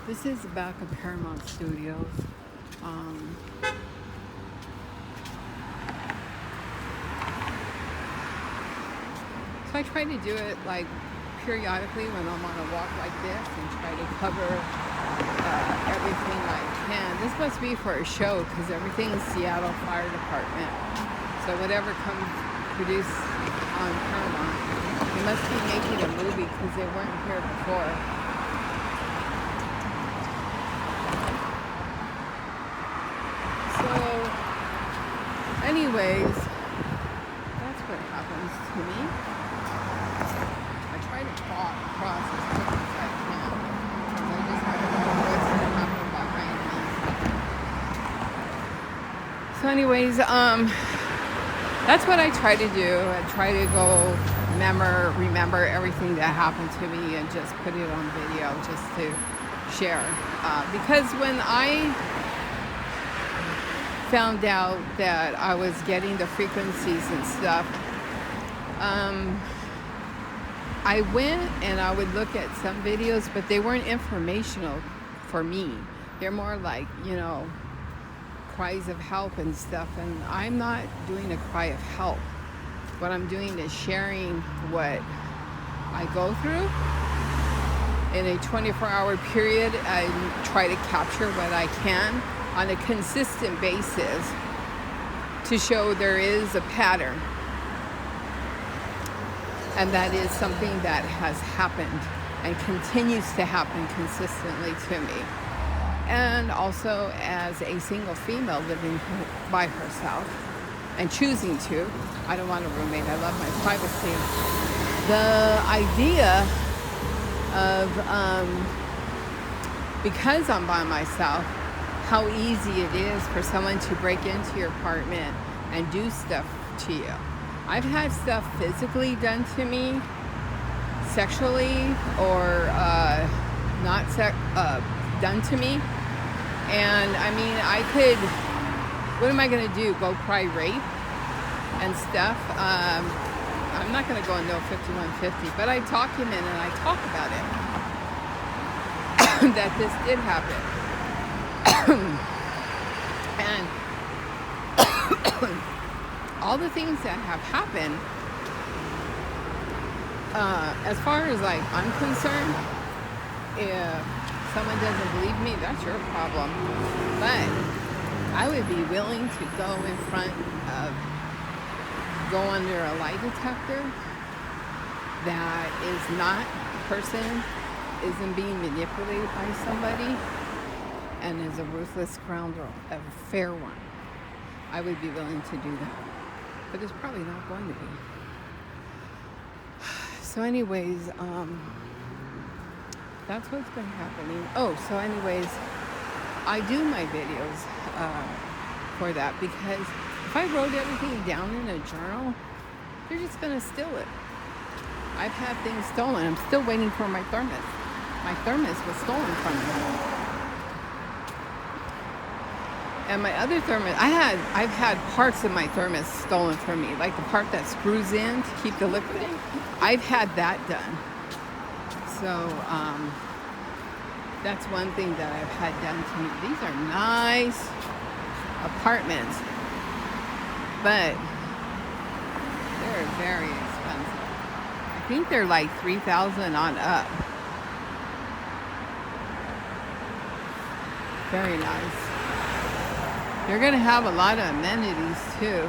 this is the back of Paramount Studios. So I try to do it like periodically when I'm on a walk like this and try to cover everything I can. This must be for a show because everything is Seattle Fire Department. So whatever comes produced on Paramount, they must be making a movie because they weren't here before. So, anyways, that's what happens to me. I try to cross as quick as I can because I just want to know what's going to happen behind me. So anyways, that's what I try to do. I try to go remember everything that happened to me and just put it on video just to share. Because when I found out that I was getting the frequencies and stuff, I went and I would look at some videos, but they weren't informational for me. They're more like, you know, cries of help and stuff, and I'm not doing a cry of help. What I'm doing is sharing what I go through in a 24-hour period. I try to capture what I can on a consistent basis to show there is a pattern, and that is something that has happened and continues to happen consistently to me. And also as a single female living by herself and choosing to. I don't want a roommate. I love my privacy. The idea of, because I'm by myself, how easy it is for someone to break into your apartment and do stuff to you. I've had stuff physically done to me, sexually or not done to me. And I mean, I could, what am I going to do? Go cry rape and stuff? I'm not going to go into 5150, but I document and I talk about it. that this did happen. And all the things that have happened, as far as like I'm concerned, if someone doesn't believe me, that's your problem. But I would be willing to go in front of, go under a lie detector that is not a person, isn't being manipulated by somebody, and is a ruthless scoundrel, a fair one. I would be willing to do that. But it's probably not going to be. So anyways, that's what's been happening. Oh, so anyways, I do my videos for that because if I wrote everything down in a journal, they're just going to steal it. I've had things stolen. I'm still waiting for my thermos. My thermos was stolen from me. And my other thermos, I've had parts of my thermos stolen from me, like the part that screws in to keep the liquid in. I've had that done. So that's one thing that I've had done to me. These are nice apartments, but they're very expensive. I think they're like $3,000 on up. Very nice. You're going to have a lot of amenities too.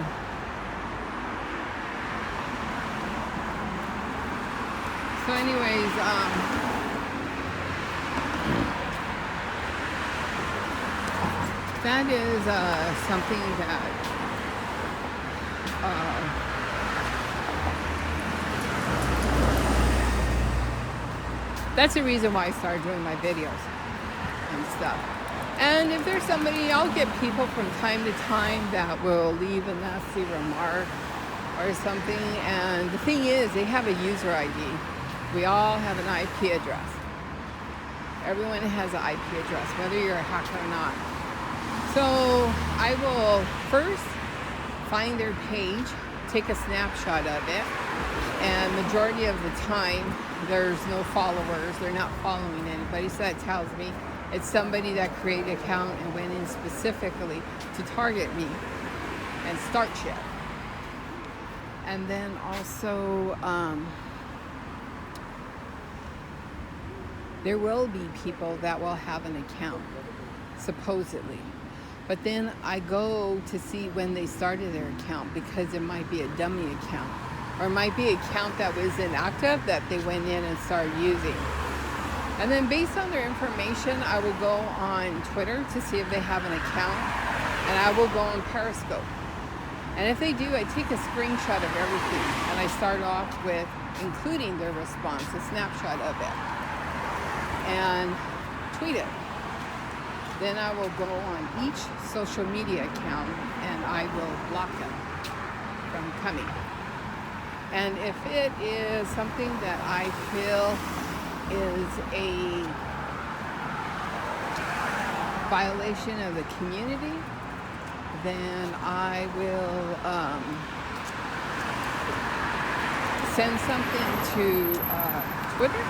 So anyways, that is something that that's the reason why I started doing my videos and stuff. And if there's somebody, I'll get people from time to time that will leave a nasty remark or something. And the thing is, they have a user ID. We all have an IP address. Everyone has an IP address, whether you're a hacker or not. So I will first find their page, take a snapshot of it, and majority of the time, there's no followers. They're not following anybody, so that tells me it's somebody that created an account and went in specifically to target me and start shit. And then also, there will be people that will have an account, supposedly. But then I go to see when they started their account because it might be a dummy account. Or it might be an account that was inactive that they went in and started using. And then based on their information, I will go on Twitter to see if they have an account. And I will go on Periscope. And if they do, I take a screenshot of everything. And I start off with including their response, a snapshot of it. And tweet it. Then I will go on each social media account and I will block them from coming. And if it is something that I feel is a violation of the community, then I will send something to Twitter.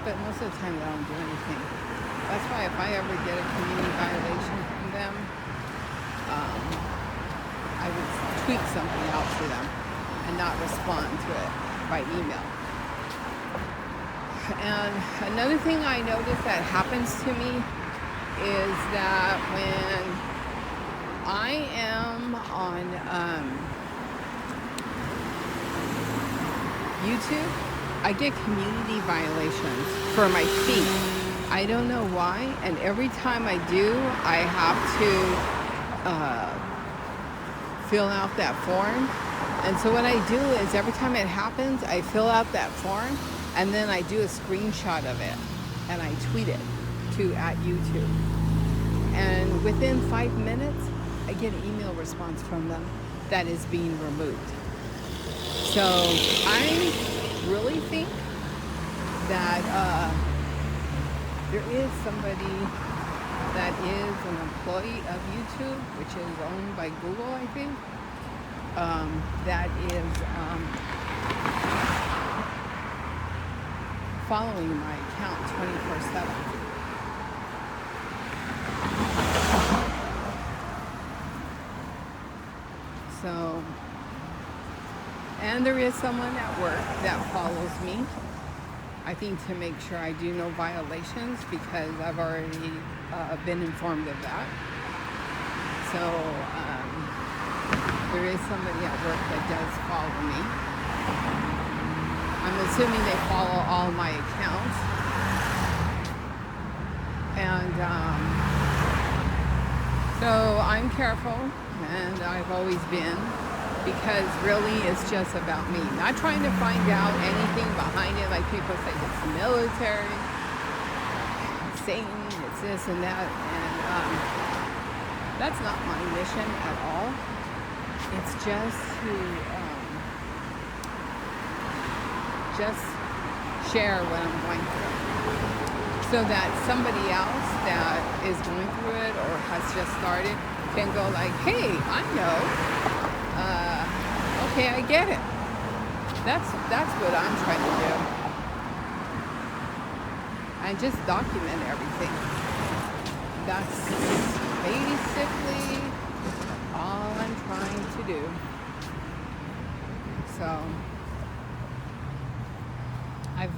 But most of the time I don't do anything. That's why if I ever get a community violation from them, I would tweet something out to them and not respond to it by email. And another thing I notice that happens to me is that when I am on YouTube, I get community violations for my feed. I don't know why, and every time I do, I have to fill out that form. And so what I do is every time it happens, I fill out that form, and then I do a screenshot of it, and I tweet it to @YouTube. And within 5 minutes, I get an email response from them that is being removed. So I really think that there is somebody that is an employee of YouTube, which is owned by Google, I think, that is following my account 24/7. So, and there is someone at work that follows me, I think, to make sure I do no violations, because I've already been informed of that. So there is somebody at work that does follow me. I'm assuming they follow all my accounts. And so I'm careful, and I've always been, because really it's just about me. Not trying to find out anything behind it, like people say it's the military, it's Satan, it's this and that, and that's not my mission at all. It's just to just share what I'm going through, so that somebody else that is going through it or has just started can go like, hey, I know. Okay, I get it. That's what I'm trying to do. And just document everything. That's basically all I'm trying to do. So I've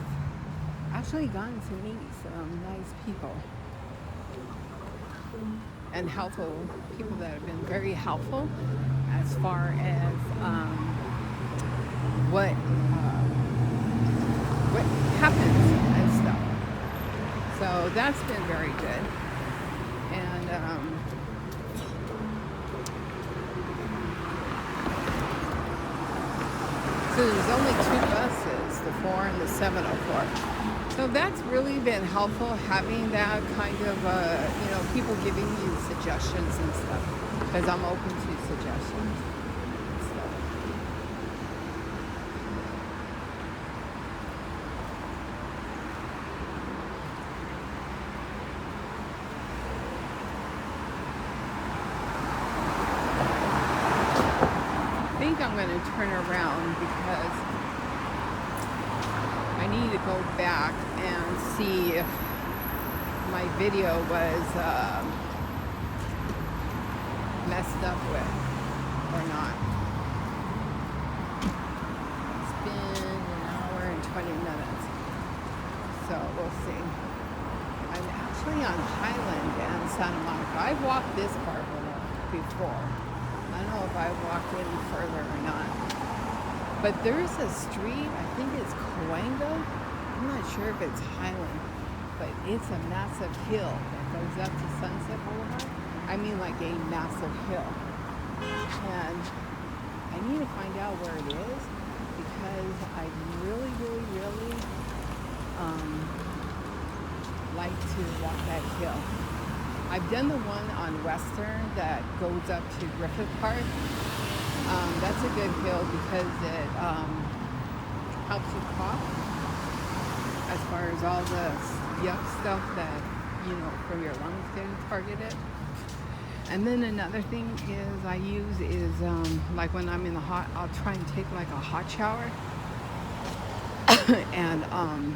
actually gotten to meet some nice people and helpful people that have been very helpful as far as what happens and stuff. So that's been very good. And so there's only 2 buses, the 4 and the 704. So that's really been helpful, having that kind of, people giving you suggestions and stuff, because I'm open to suggestions and stuff. I think I'm going to turn around because I need to go back and see if my video was messed up with or not. It's been an hour and 20 minutes, so we'll see. I'm actually on Highland and Santa Monica. I've walked this part before. I don't know if I've walked any further or not. But there's a street, I think it's Cahuenga. I'm not sure if it's Highland, but it's a massive hill that goes up to Sunset Boulevard. I mean, like a massive hill. And I need to find out where it is, because I really, really, really like to walk that hill. I've done the one on Western that goes up to Griffith Park. That's a good hill because it helps you cough, as far as all the yuck stuff that, from your lungs getting targeted. And then another thing is I use is, like when I'm in the hot, I'll try and take like a hot shower. And I'll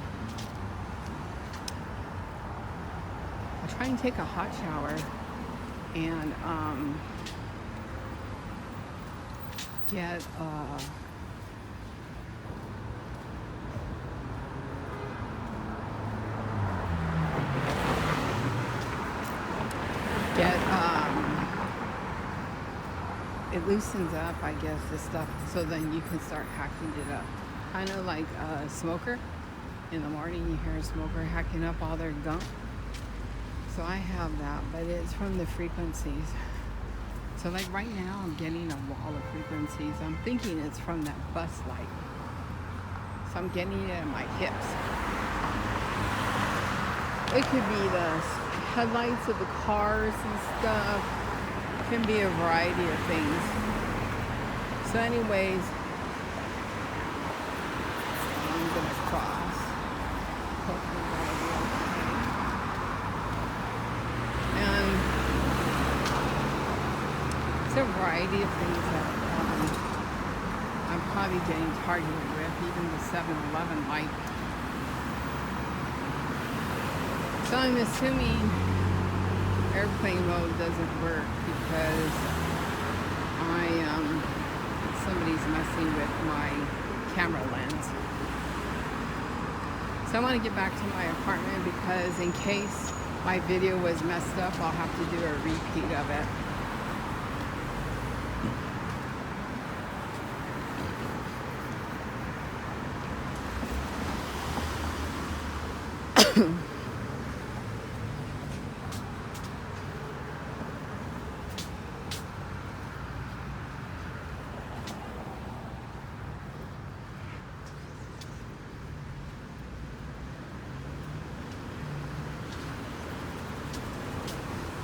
try and take a hot shower and get it loosens up, I guess, the stuff, so then you can start hacking it up. Kind of like a smoker. In the morning you hear a smoker hacking up all their gunk. So I have that, but it's from the frequencies. So like right now I'm getting a wall of frequencies. I'm thinking it's from that bus light. So I'm getting it in my hips. It could be the headlights of the cars and stuff. It can be a variety of things. So anyways, I'm gonna cross. Hopefully that'll be okay. And it's a variety of things that I'm probably getting targeted with, even the 7-Eleven light. So I'm assuming airplane mode doesn't work because somebody's messing with my camera lens. So I want to get back to my apartment because in case my video was messed up, I'll have to do a repeat of it.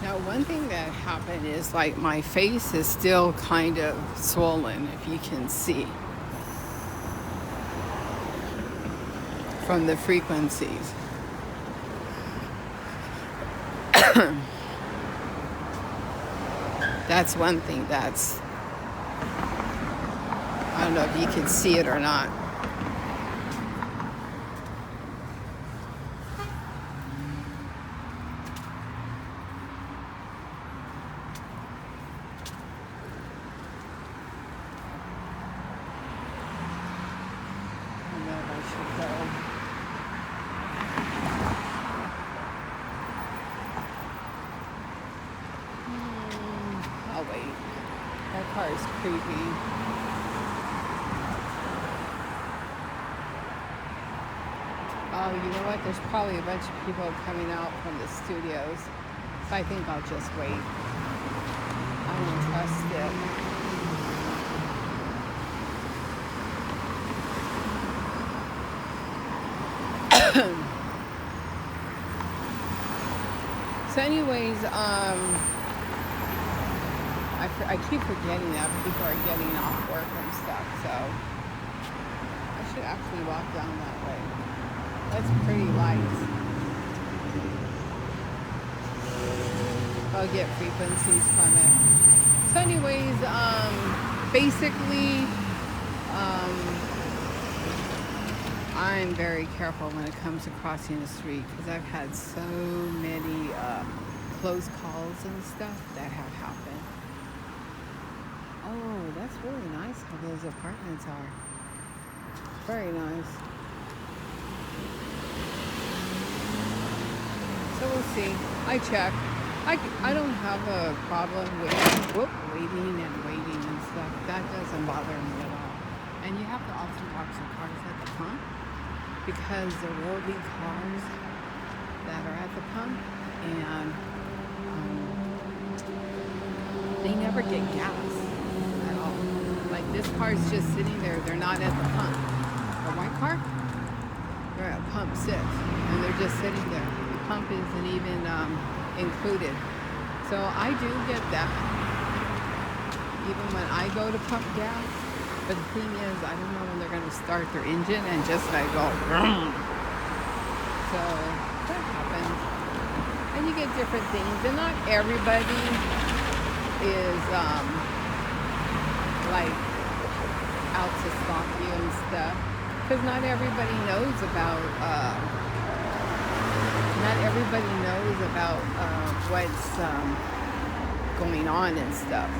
Now, one thing that happened is like my face is still kind of swollen, if you can see, from the frequencies. That's one thing that's, I don't know if you can see it or not. Oh wait, that car is creepy. Oh, you know what? There's probably a bunch of people coming out from the studios, so I think I'll just wait. I don't trust it. So anyways, I keep forgetting that people are getting off work and stuff, so I should actually walk down that way. That's pretty light. I'll get frequencies from it. So anyways, basically, I'm very careful when it comes to crossing the street because I've had so many close calls and stuff that have happened. Oh, that's really nice how those apartments are. Very nice. So we'll see. I check. I don't have a problem with waiting and stuff. That doesn't bother me at all. And you have to also watch the cars at the pump because there will be cars that are at the pump and they never get gas at all. Like this car's just sitting there. They're not at the pump. The white car, they're at pump 6 and they're just sitting there. The pump isn't even included. So I do get that even when I go to pump gas. But the thing is, I don't know when they're going to start their engine and just like go vroom. So that happens. And you get different things. And not everybody is like out to stalk you and stuff. Because not everybody knows about what's going on and stuff.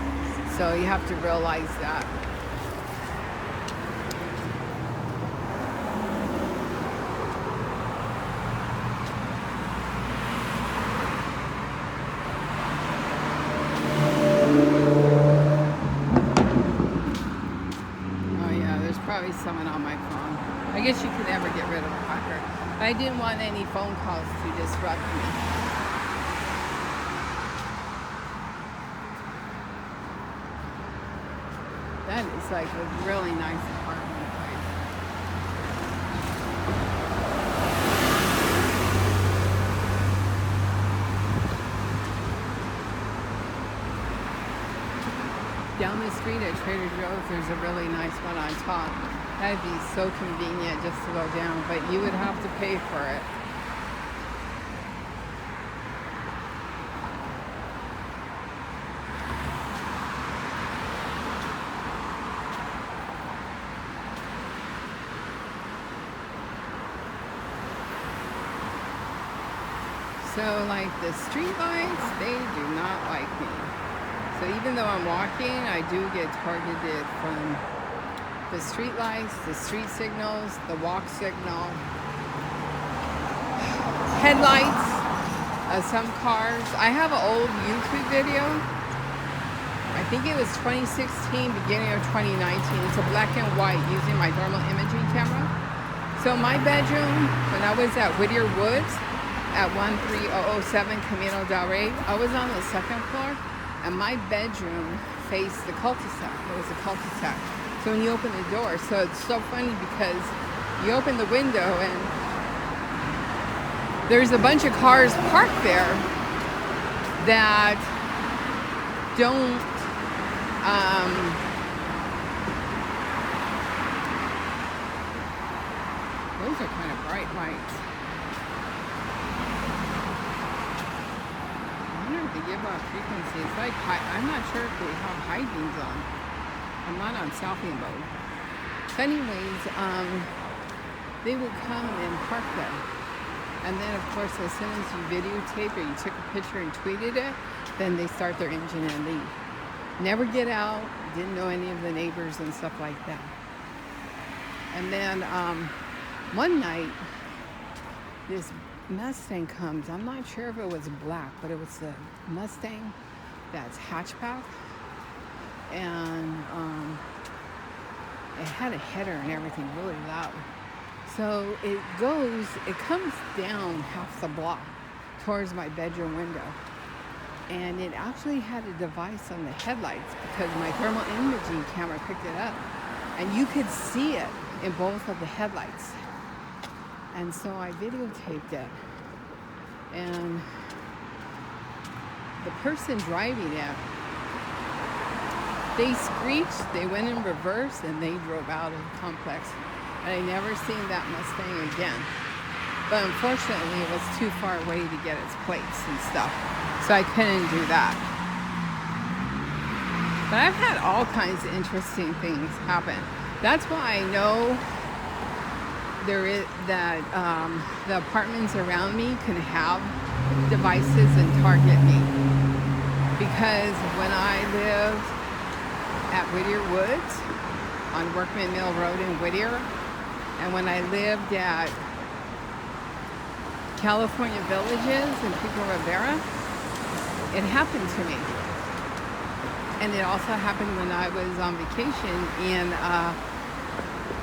So you have to realize that. Probably someone on my phone. I guess you could never get rid of a hacker. But I didn't want any phone calls to disrupt me. That is like a really nice apartment place. Down the street at Trader Joe's, there's a really nice one on top. That'd be so convenient just to go down, but you would have to pay for it. So like the street lights, they do not like me. So even though I'm walking, I do get targeted from the street lights, the street signals, the walk signal, headlights of some cars. I have an old YouTube video. I think it was 2016, beginning of 2019. It's a black and white using my thermal imaging camera. So my bedroom, when I was at Whittier Woods at 13007 Camino del Rey, I was on the second floor, and my bedroom faced the cul-de-sac. It was a cul-de-sac. So when you open the door, so it's so funny because you open the window and there's a bunch of cars parked there that don't those are kind of bright lights. I wonder if they give off frequency. It's like I'm not sure if they have high beams on. I'm not on selfie mode. So anyways, they would come and park there. And then of course as soon as you videotape or you took a picture and tweeted it, then they start their engine and leave. Never get out, didn't know any of the neighbors and stuff like that. And then one night, this Mustang comes. I'm not sure if it was black, but it was a Mustang that's hatchback. And it had a header and everything, really loud. So it comes down half the block towards my bedroom window. And it actually had a device on the headlights because my thermal imaging camera picked it up. And you could see it in both of the headlights. And so I videotaped it. And the person driving it, they screeched, they went in reverse, and they drove out of the complex. And I never seen that Mustang again. But unfortunately, it was too far away to get its plates and stuff. So I couldn't do that. But I've had all kinds of interesting things happen. That's why I know there is that the apartments around me can have devices and target me. Because when I lived at Whittier Woods on Workman Mill Road in Whittier, and when I lived at California Villages in Pico Rivera, it happened to me. And it also happened when I was on vacation in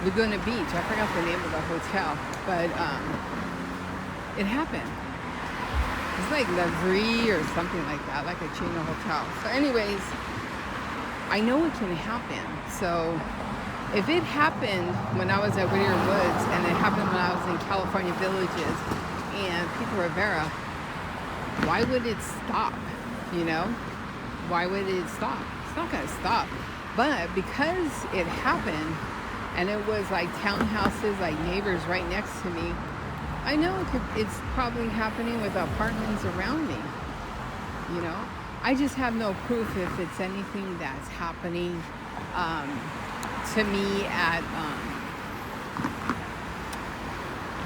Laguna Beach. I forgot the name of the hotel, but it happened. It's like La Vie or something like that, like a chain of hotels. So anyways, I know it can happen. So if it happened when I was at Whittier Woods and it happened when I was in California Villages and Pico Rivera, why would it stop? You know? Why would it stop? It's not going to stop. But because it happened and it was like townhouses, like neighbors right next to me, I know it's probably happening with apartments around me. You know? I just have no proof if it's anything that's happening to me at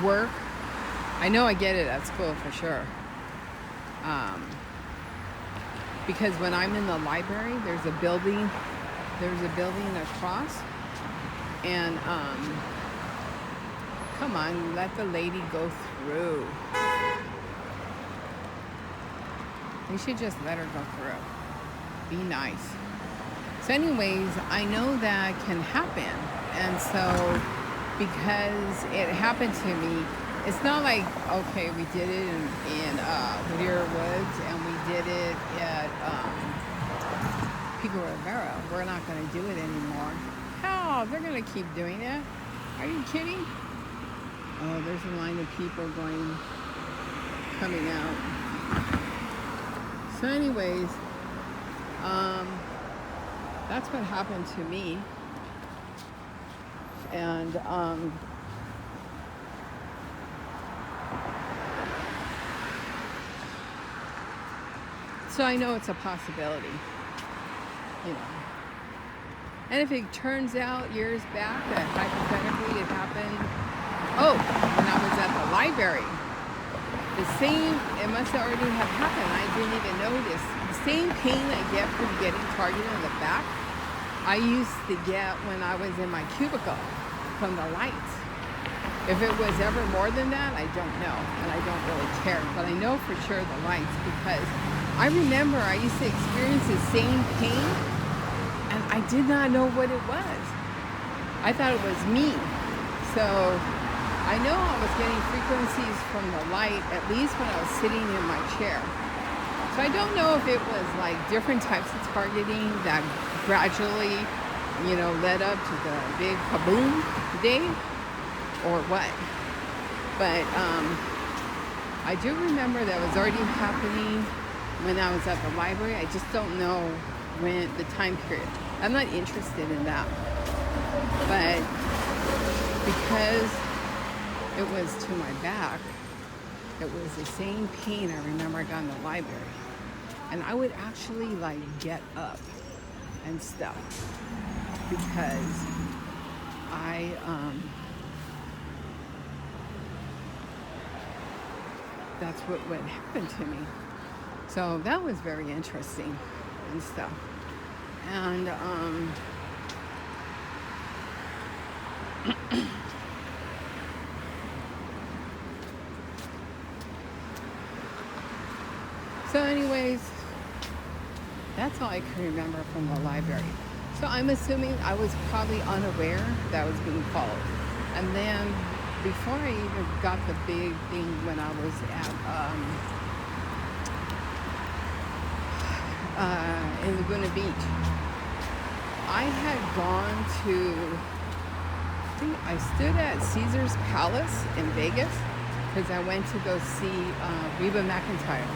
work. I know I get it at school for sure. Because when I'm in the library, there's a building across, and come on, let the lady go through. You should just let her go through. Be nice. So anyways, I know that can happen. And so because it happened to me, it's not like, okay, we did it in Whittier Woods and we did it at Pico Rivera. We're not going to do it anymore. Hell, they're going to keep doing it. Are you kidding? Oh, there's a line of people coming out. So anyways, that's what happened to me. And so I know it's a possibility, you know. And if it turns out years back that hypothetically it happened, when I was at the library, the same, it must already have happened. I didn't even notice. The same pain I get from getting targeted in the back, I used to get when I was in my cubicle from the lights. If it was ever more than that, I don't know, and I don't really care. But I know for sure the lights, because I remember I used to experience the same pain, and I did not know what it was. I thought it was me. So I know I was getting frequencies from the light, at least when I was sitting in my chair. So I don't know if it was like different types of targeting that gradually, led up to the big kaboom day, or what. But I do remember that was already happening when I was at the library. I just don't know when the time period. I'm not interested in that. But because it was to my back, it was the same pain I remember I got in the library. And I would actually like get up and stuff because that's what would happen to me. So that was very interesting and stuff. And so anyways, that's all I can remember from the library. So I'm assuming I was probably unaware that I was being followed. And then before I even got the big thing when I was at in Laguna Beach, I had gone to, I stood at Caesar's Palace in Vegas because I went to go see Reba McEntire.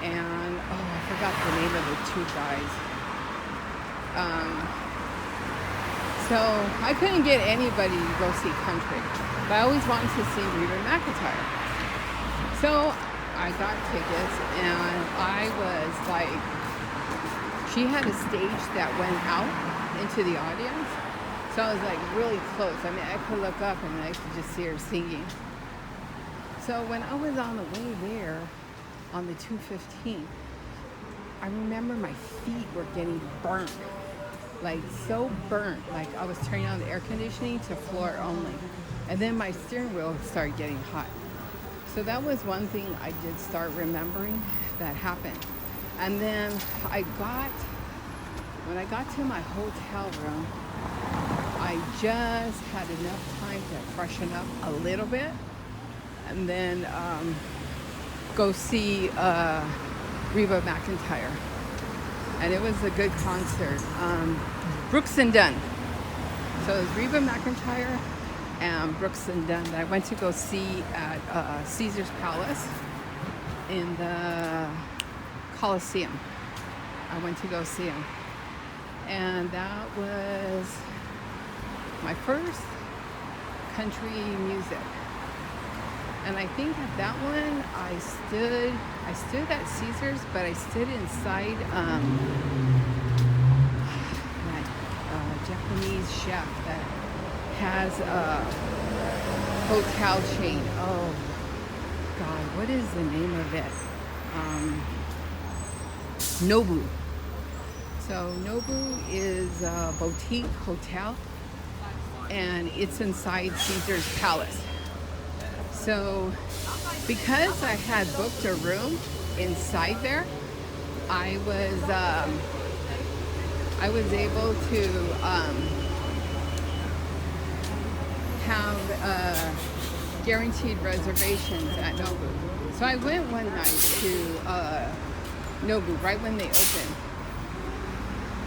And, I forgot the name of the two guys. So I couldn't get anybody to go see country, but I always wanted to see Reba McEntire. So I got tickets, and I was like, she had a stage that went out into the audience. So I was like really close. I mean, I could look up and I could just see her singing. So when I was on the way there, on the 215, I remember my feet were getting burnt, like so burnt, like I was turning on the air conditioning to floor only. And then my steering wheel started getting hot. So that was one thing I did start remembering that happened. And then when I got to my hotel room, I just had enough time to freshen up a little bit and then go see Reba McEntire. And it was a good concert. Brooks and Dunn. So it was Reba McEntire and Brooks and Dunn that I went to go see at Caesar's Palace in the Coliseum. I went to go see him. And that was my first country music. And I think at that one, I stood at Caesar's, but I stood inside that Japanese chef that has a hotel chain. Oh God, what is the name of it? Nobu. So Nobu is a boutique hotel, and it's inside Caesar's Palace. So because I had booked a room inside there, I was able to have guaranteed reservations at Nobu. So I went one night to Nobu right when they opened.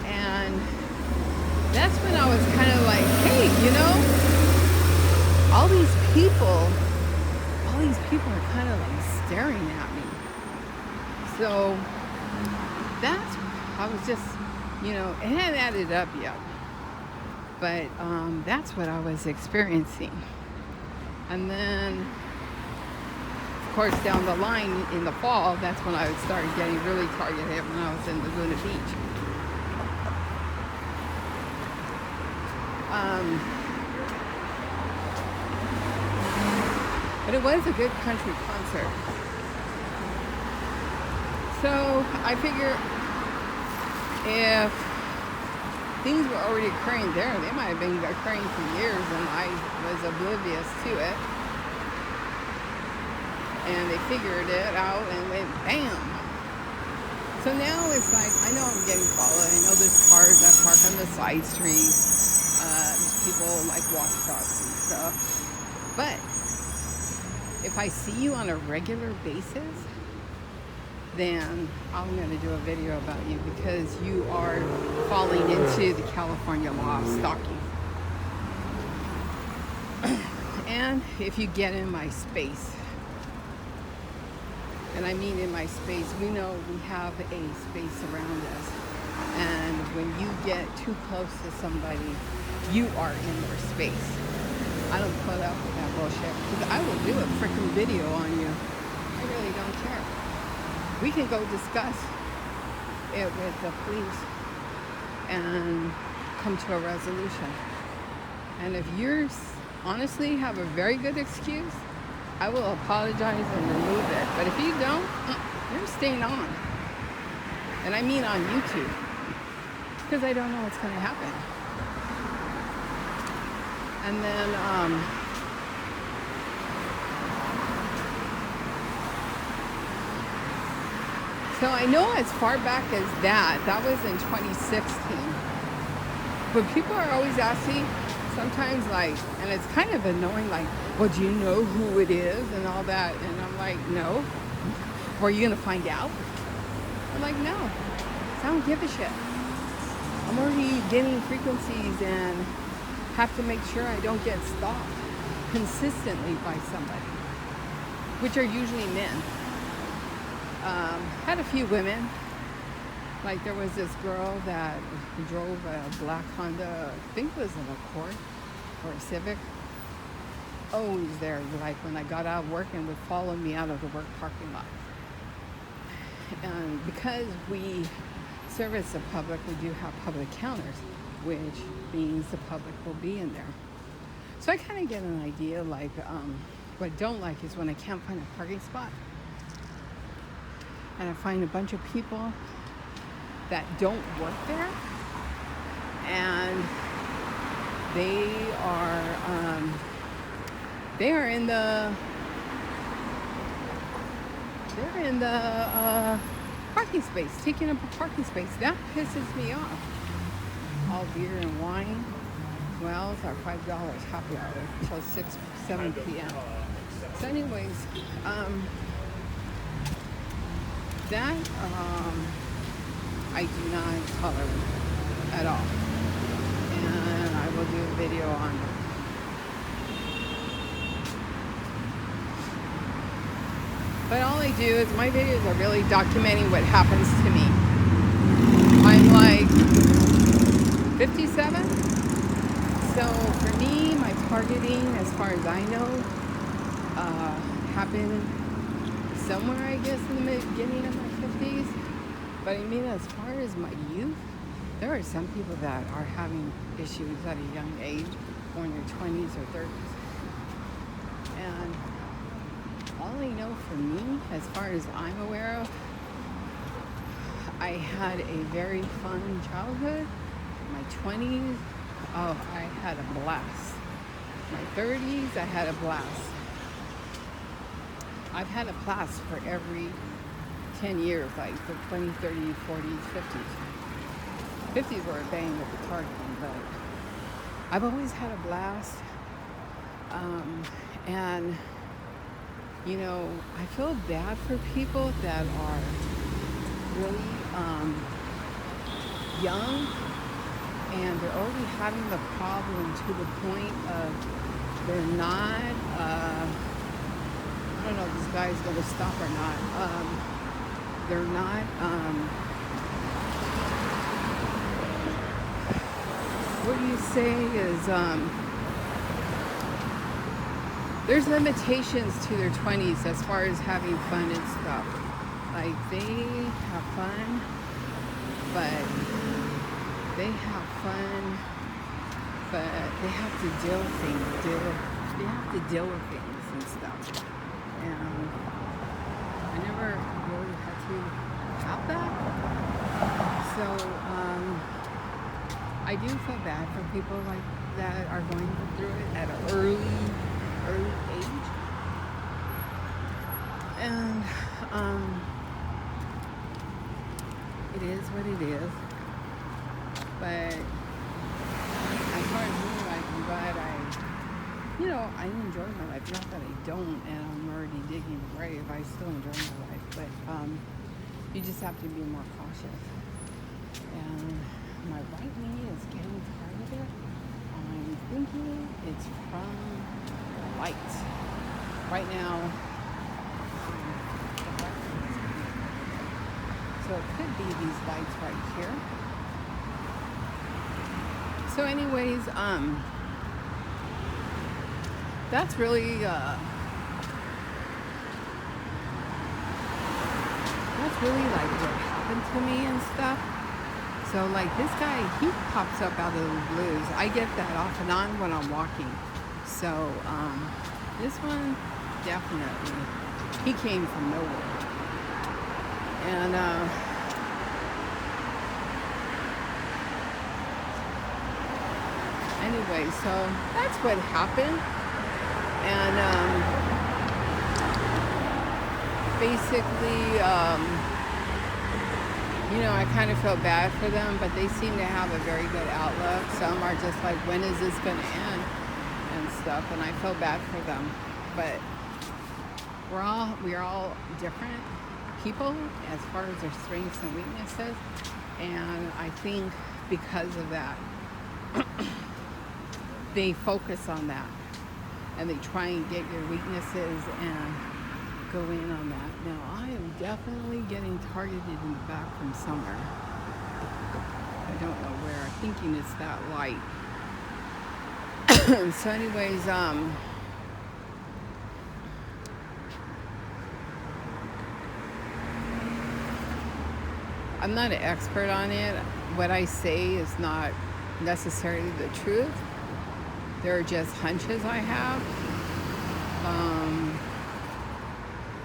And that's when I was kind of like, hey, all these people are kind of like staring at me. So I was just, it hadn't added up yet. But that's what I was experiencing. And then, of course, down the line in the fall, that's when I started getting really targeted when I was in Laguna Beach. But it was a good country concert. So I figure if things were already occurring there, they might have been occurring for years and I was oblivious to it. And they figured it out and went bam. So now it's like, I know I'm getting followed. I know there's cars that park on the side streets. There's people like watchdogs and stuff. But if I see you on a regular basis, then I'm going to do a video about you because you are falling into the California law of stalking. And if you get in my space, and I mean in my space, we know we have a space around us. And when you get too close to somebody, you are in their space. I don't put up with that bullshit because I will do a freaking video on you. I really don't care. We can go discuss it with the police and come to a resolution. And if you're honestly have a very good excuse, I will apologize and remove it. But if you don't, you're staying on. And I mean on YouTube. Because I don't know what's going to happen. And then, so I know as far back as that was in 2016. But people are always asking, sometimes like, and it's kind of annoying, like, well, do you know who it is and all that? And I'm like, no. Or are you going to find out? I'm like, no. I don't give a shit. I'm already getting frequencies and have to make sure I don't get stalked consistently by somebody, which are usually men. Had a few women. Like there was this girl that drove a black Honda, I think it was an Accord or a Civic. Always there, like when I got out of work and would follow me out of the work parking lot. And because we service the public, we do have public counters, which means the public will be in there. So I kind of get an idea, like, what I don't like is when I can't find a parking spot. And I find a bunch of people that don't work there. And they are in the parking space, taking up a parking space. That pisses me off. All beer and wine. Well, it's our $5 happy hour until 7 p.m. So anyways, that I do not tolerate at all. And I will do a video on it. But all I do is my videos are really documenting what happens to me. I'm like 57. So for me, my targeting, as far as I know, happened somewhere, I guess, in the beginning of my 50s. But I mean, as far as my youth, there are some people that are having issues at a young age, or in their 20s or 30s. And all I know for me, as far as I'm aware of, I had a very fun childhood. My 20s, oh, I had a blast. My 30s, I had a blast. I've had a blast for every 10 years, like for 20, 30, 40s, 50s. 50s were a bang with the targeting, but I've always had a blast. And, you know, I feel bad for people that are really young and they're already having the problem to the point of they're not, I don't know if this guy's going to stop or not. They're not, what do you say is, there's limitations to their 20s as far as having fun and stuff. Like, they have fun, but they have fun, but they have to deal with things. They have to deal with things. and stuff. And I never really had to have that. So I do feel bad for people like that are going through it at an early age. And it is what it is. But as far as me, like, I'm glad I enjoy my life. Not that I don't, and I'm already digging the grave. I still enjoy my life, but you just have to be more cautious. And my right knee is getting targeted. I'm thinking it's from the lights. Right now, so it could be these lights right here. So anyways, that's really like what happened to me and stuff. So like this guy, he pops up out of the blues. I get that off and on when I'm walking. So this one, definitely, he came from nowhere. And anyway, so that's what happened. And basically, I kind of felt bad for them, but they seem to have a very good outlook. Some are just like, when is this going to end and stuff, and I feel bad for them. But we're all different people as far as their strengths and weaknesses, and I think because of that, they focus on that, and they try and get your weaknesses and go in on that. Now, I am definitely getting targeted in the back from somewhere. I don't know where. I'm thinking it's that light. So anyways, I'm not an expert on it. What I say is not necessarily the truth. They're just hunches I have.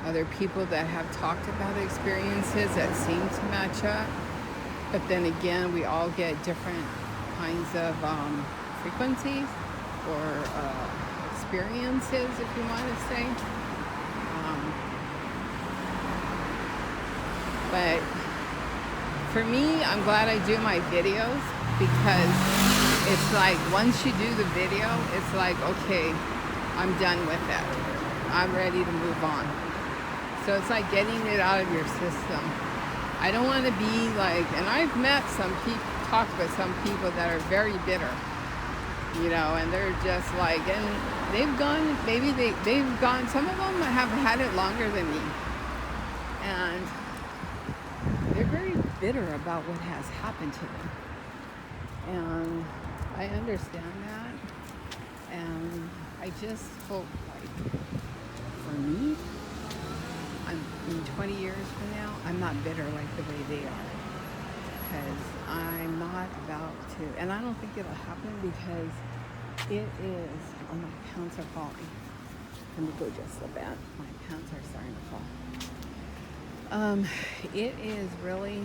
Other people that have talked about experiences that seem to match up. But then again, we all get different kinds of frequencies or experiences, if you want to say. But for me, I'm glad I do my videos, because it's like once you do the video, it's like, okay, I'm done with it. I'm ready to move on. So it's like getting it out of your system. I don't want to be like, and I've met some people, talked with some people that are very bitter, and they're just like, and they've gone, maybe they've gone, some of them have had it longer than me. And they're very bitter about what has happened to them. And I understand that. And I just hope, like, for me, I'm in 20 years from now, I'm not bitter like the way they are. Because I'm not about to, and I don't think it'll happen, because it is, oh, my pants are falling. Let me go just a bit. My pants are starting to fall. It is really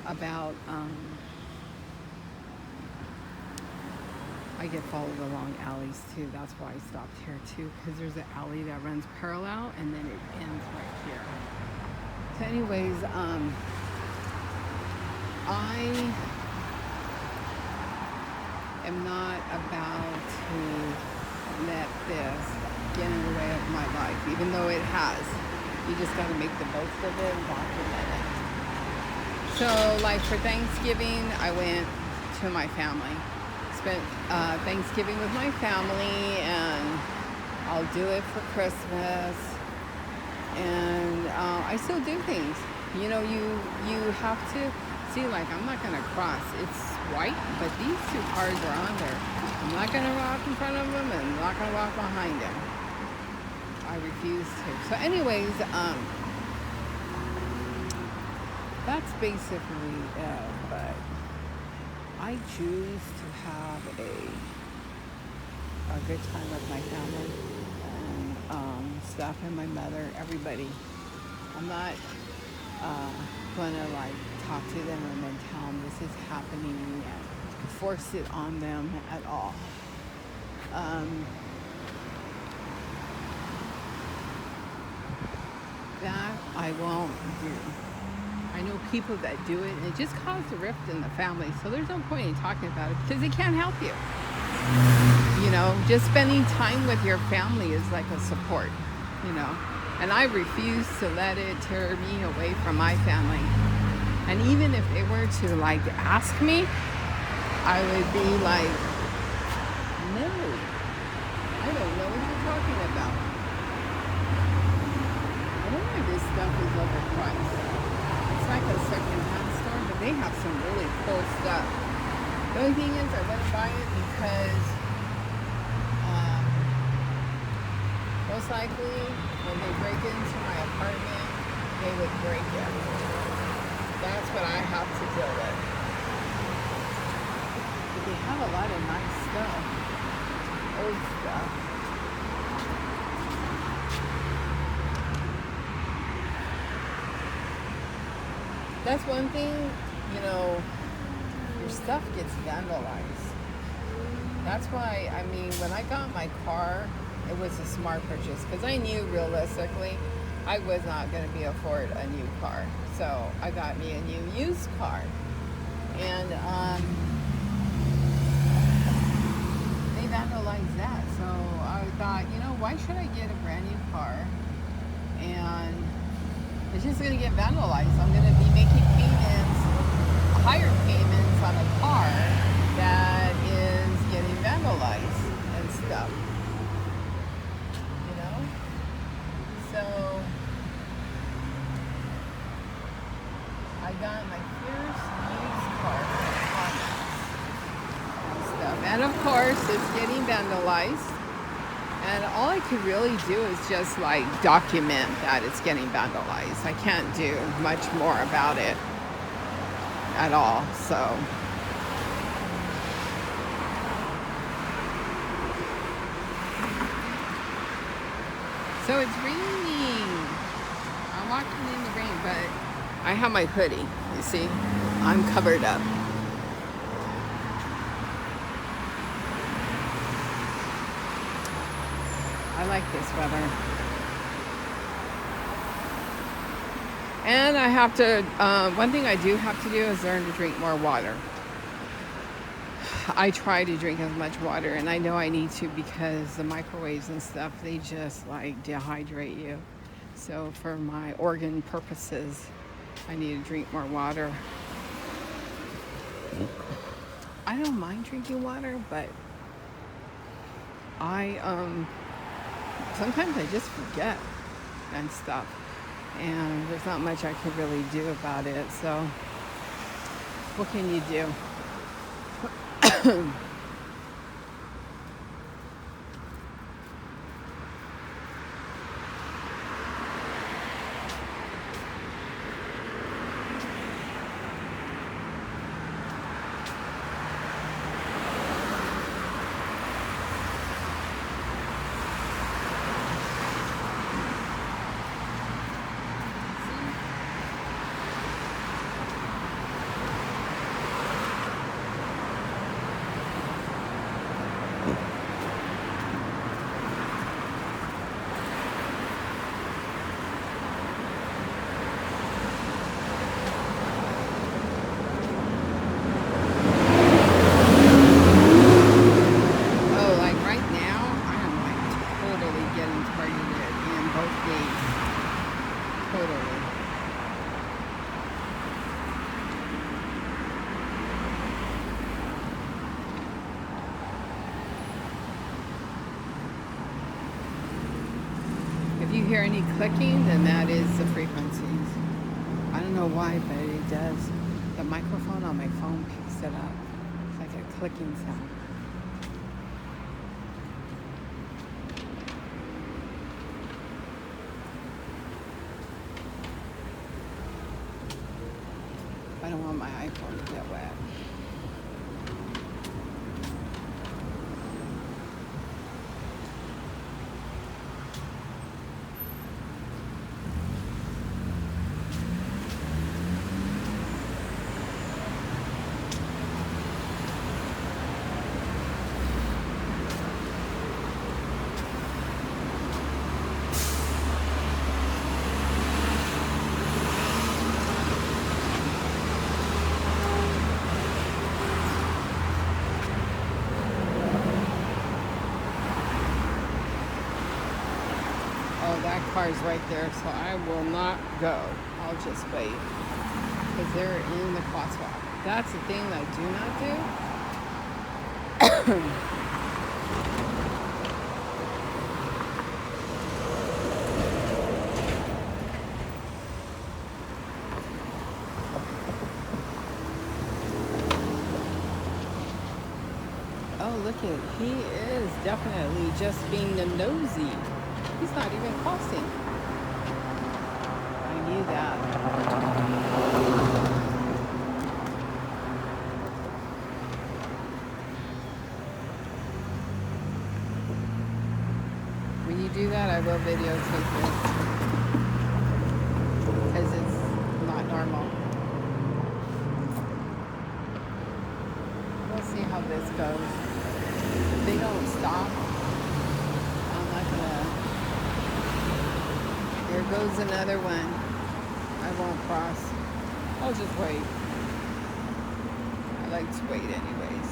about, I get followed along alleys too. That's why I stopped here too, because there's an alley that runs parallel and then it ends right here. So anyways, I am not about to let this get in the way of my life, even though it has. You just got to make the most of it and document it. So, like for Thanksgiving, I went to my family. Spent Thanksgiving with my family, and I'll do it for Christmas. And I still do things. You have to see, like, I'm not going to cross. It's white, but these two cars are on there. I'm not going to walk in front of them, and I'm not going to walk behind them. I refuse to. So anyways, that's basically it. But I choose to have a good time with my family. And stuff, and my mother, everybody. I'm not gonna like talk to them and then tell them this is happening and force it on them at all. That I won't do. I know people that do it, and it just caused a rift in the family. So there's no point in talking about it because it can't help you. You know, just spending time with your family is like a support, you know. And I refuse to let it tear me away from my family. And even if they were to like ask me, I would be like, no, I don't know what you're talking about. I don't know if this stuff is overpriced. It's like a second-hand store, but they have some really cool stuff. The only thing is I wouldn't buy it because most likely when they break into my apartment, they would break it. That's what I have to deal with. But they have a lot of nice stuff. Old stuff. That's one thing, you know, your stuff gets vandalized. That's why, I mean, when I got my car, it was a smart purchase because I knew realistically I was not going to be afford a new car. So I got me a new used car. And they vandalized that. So I thought, you know, why should I get a brand new car? And it's just going to get vandalized. I'm going to be making payments, higher payments on a car that is getting vandalized and stuff. You know? So I got my first used car and stuff. And of course, it's getting vandalized. And all I could really do is just like document that it's getting vandalized. I can't do much more about it at all. So it's raining. I'm walking in the rain, but I have my hoodie. You see, I'm covered up. I like this weather. And I have to, one thing I do have to do is learn to drink more water. I try to drink as much water, and I know I need to because the microwaves and stuff, they just like dehydrate you. So for my organ purposes, I need to drink more water. I don't mind drinking water, but sometimes I just forget and stuff. And there's not much I can really do about it. So what can you do? If you hear any clicking, then that is the frequencies. I don't know why, but it does. The microphone on my phone picks it up. It's like a clicking sound. I don't want my iPhone to get wet. that car's right there, so I will not go. I'll just wait because they're in the crosswalk. That's the thing that I do not do. Oh, look at, he is definitely just being a nosy. He's not even crossing. I knew that. When you do that, I will videotape it. Because it's not normal. We'll see how this goes. If they don't stop, I'm not gonna. There goes another one. I won't cross. I'll just wait. I like to wait anyways.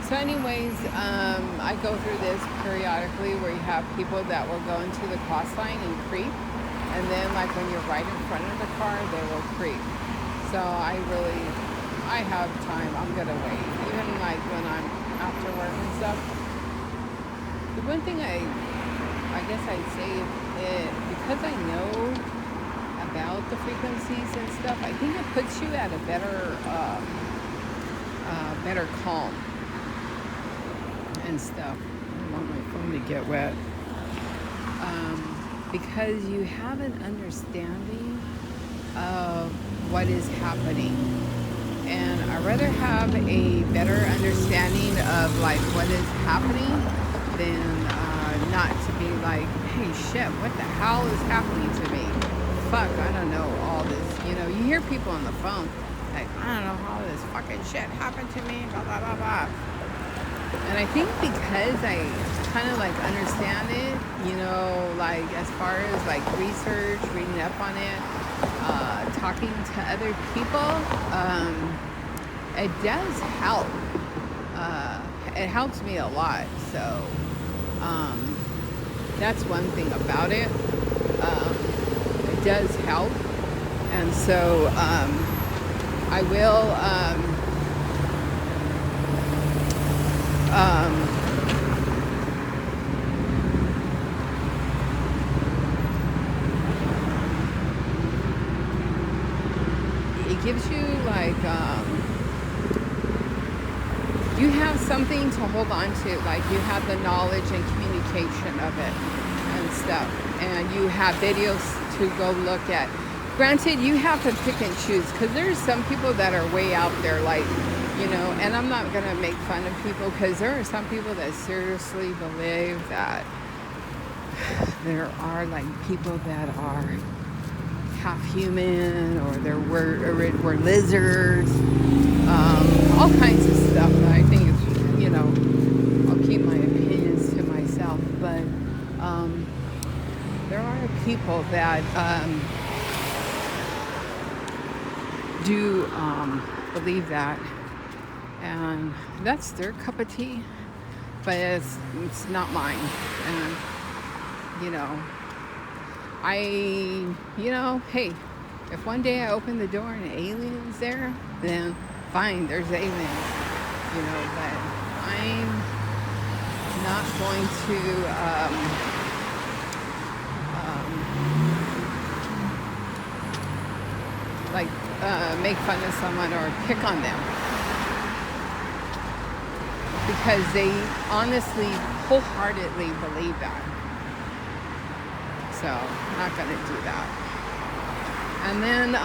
So anyways, I go through this periodically where you have people that will go into the cross line and creep. And then like when you're right in front of the car, they will creep. So I have time. I'm gonna wait. Even like when I'm after work and stuff. The one thing I guess I'd say is because I know about the frequencies and stuff, I think it puts you at a better calm and stuff. I don't want my phone to get wet. Because you have an understanding of what is happening. And I'd rather have a better understanding of like what is happening than not to be like, hey shit, what the hell is happening to me? Fuck, I don't know all this. You know, you hear people on the phone like, I don't know how this fucking shit happened to me, blah blah blah blah. And I think because I kind of like understand it, you know, like as far as like research, reading up on it, talking to other people, it does help. It helps me a lot. So that's one thing about it. It does help. And so I will it gives you like you have something to hold on to, like you have the knowledge and communication of it and stuff, and you have videos to go look at. Granted, you have to pick and choose because there's some people that are way out there, like, you know, and I'm not going to make fun of people because there are some people that seriously believe that there are like people that are half human or we're lizards, all kinds of stuff. And I think it's, you know, I'll keep my opinions to myself, but there are people that do believe that, and that's their cup of tea, but it's not mine. And you know, hey, if one day I open the door and an alien's there, then fine, there's aliens, you know, but I'm not going to make fun of someone or pick on them because they honestly, wholeheartedly believe that. So I'm not going to do that. And then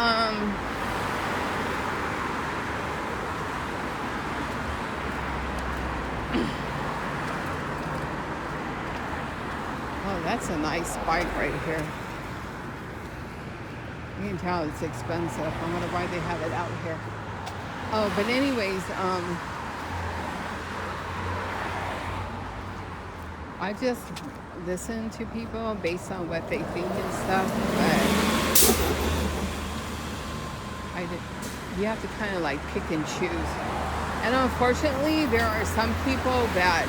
oh, that's a nice bike right here. You can tell it's expensive. I wonder why they have it out here. Oh, but anyways, I just listen to people based on what they think and stuff, but you have to kind of like pick and choose. And unfortunately, there are some people that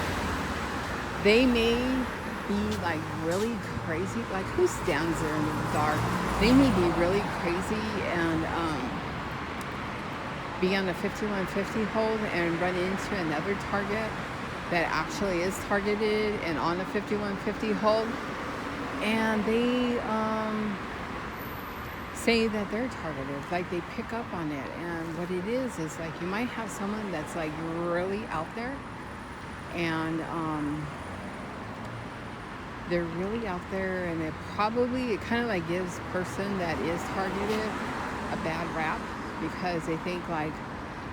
they may be like really crazy. Like, who stands there in the dark? They may be really crazy and be on the 5150 hold and run into another target that actually is targeted and on the 5150 hold, and they say that they're targeted, like they pick up on it. And what it is like you might have someone that's like really out there, and they're really out there, and it kind of like gives person that is targeted a bad rap, because they think like,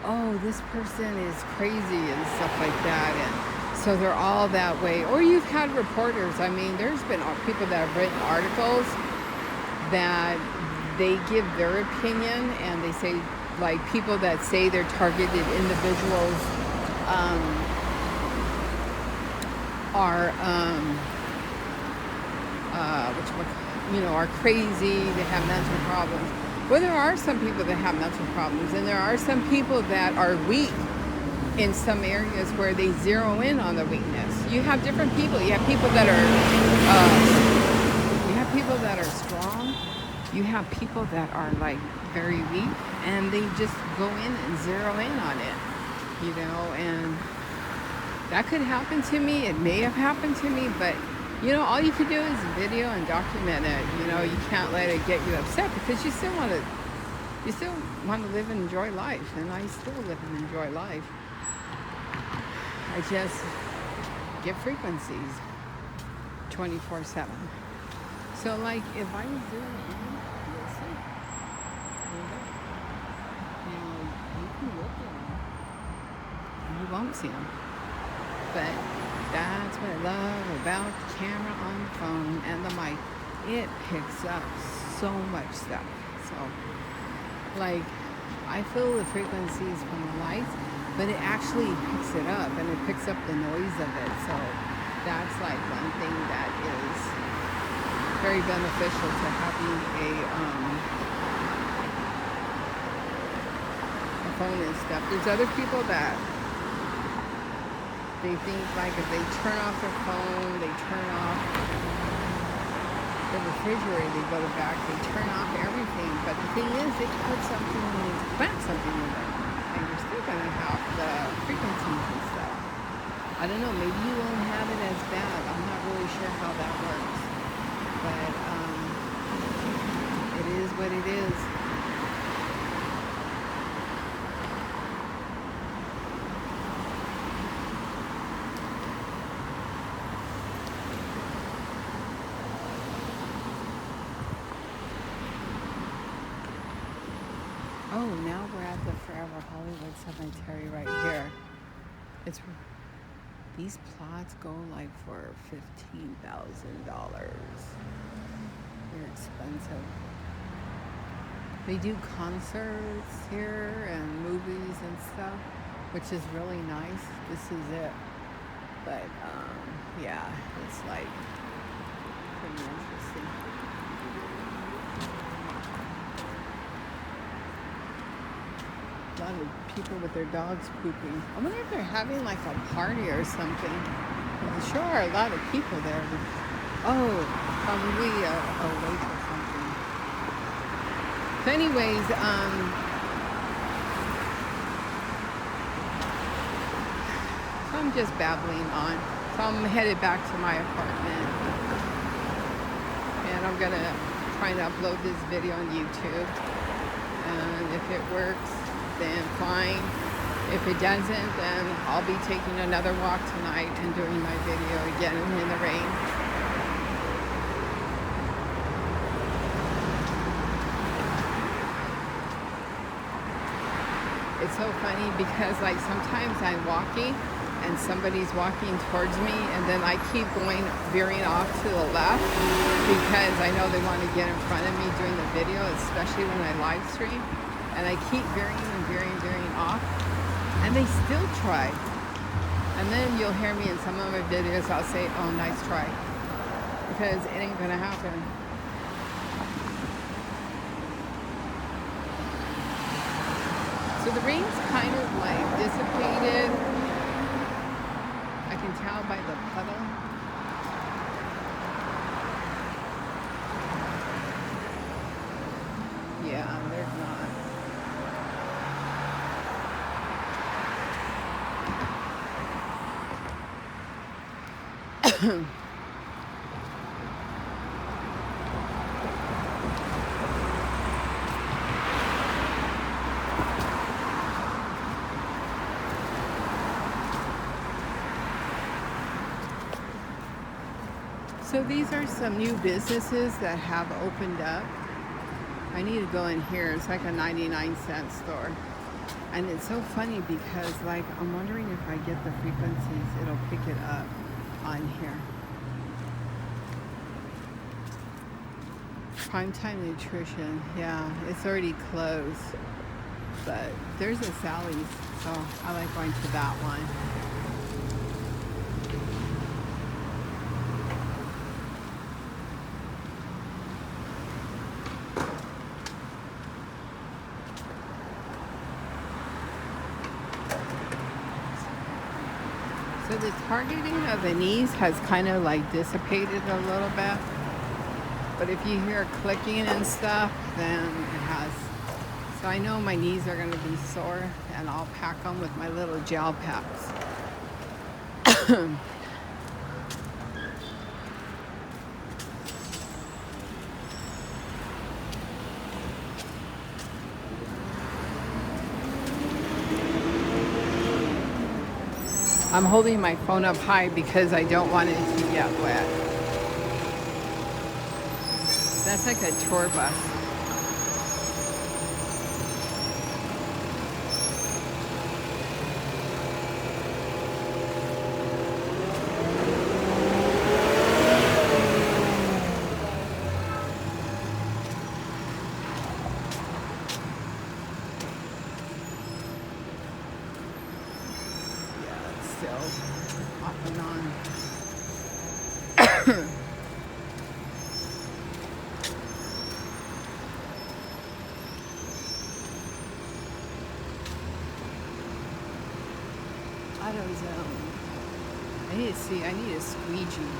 oh, this person is crazy and stuff like that, and so they're all that way. Or you've had reporters, I mean, there's been people that have written articles that they give their opinion, and they say, like, people that say they're targeted individuals are crazy, they have mental problems. Well, there are some people that have mental problems, and there are some people that are weak in some areas where they zero in on the weakness. You have different people. You have people that are strong. You have people that are like very weak, and they just go in and zero in on it, and that could happen to me. It may have happened to me, but all you can do is video and document it. You can't let it get you upset, because you still want to live and enjoy life, and I still live and enjoy life. I just get frequencies 24/7. So like if I was doing it, you'll see. Now you can look at them, and you won't see them. But that's what I love about the camera on the phone and the mic. It picks up so much stuff. So, like, I feel the frequencies from the lights, but it actually picks it up, and it picks up the noise of it. So that's like one thing that is very beneficial to having a phone and stuff. There's other people that they think like if they turn off their phone, they turn off the refrigerator, they go back, they turn off everything. But the thing is, they put something in it, plant something in it, and you're still going to have the frequencies and stuff. I don't know, maybe you won't have it as bad. I'm not really sure how that works. But it is what it is. Oh, now we're at the Forever Hollywood Cemetery right here. These plots go like for $15,000. They're expensive. They do concerts here and movies and stuff, which is really nice. This is it. But yeah, it's like pretty interesting. A lot of people with their dogs pooping. I wonder if they're having like a party or something. I'm sure are a lot of people there. Oh, probably a wake or something. So anyways, so I'm just babbling on. So I'm headed back to my apartment. And I'm gonna try and upload this video on YouTube. And if it works, then fine. If it doesn't, then I'll be taking another walk tonight and doing my video again in the rain. It's so funny because like sometimes I'm walking and somebody's walking towards me, and then I keep veering off to the left because I know they want to get in front of me during the video, especially when I live stream. And I keep veering off, and they still try. And then you'll hear me in some of my videos, I'll say, oh, nice try. Because it ain't gonna happen. So the rain's kind of like dissipated. I can cow by the puddle. Yeah, there's not. So these are some new businesses that have opened up. I need to go in here. It's like a 99-cent store. And it's so funny because, like, I'm wondering if I get the frequencies, it'll pick it up on here. Primetime Nutrition. Yeah, it's already closed. But there's a Sally's, so I like going to that one. So the targeting of the knees has kind of like dissipated a little bit. But if you hear clicking and stuff, then it has. So I know my knees are going to be sore, and I'll pack them with my little gel packs. I'm holding my phone up high because I don't want it to get wet. That's like a tour bus. Still off and on. AutoZone. I need to see, I need a squeegee.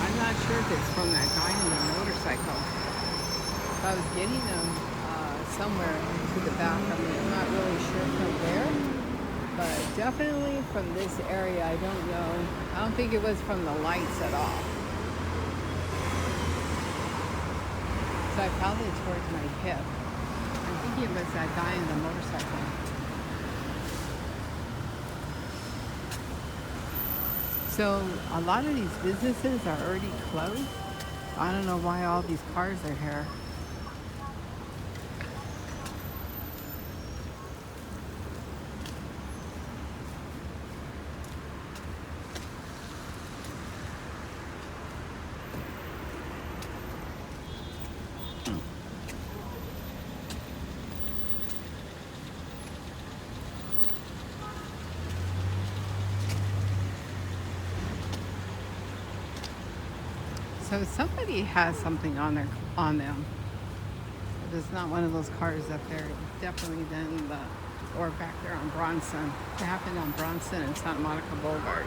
I'm not sure if it's from that guy on the motorcycle. I was getting them somewhere to the back. I mean, I'm not really sure from where, but definitely from this area. I don't know. I don't think it was from the lights at all. So I found it towards my hip. I think it was that guy on the motorcycle. So a lot of these businesses are already closed. I don't know why all these cars are here. So somebody has something on them. It's not one of those cars up there. Definitely then or back there on Bronson. It happened on Bronson and Santa Monica Boulevard.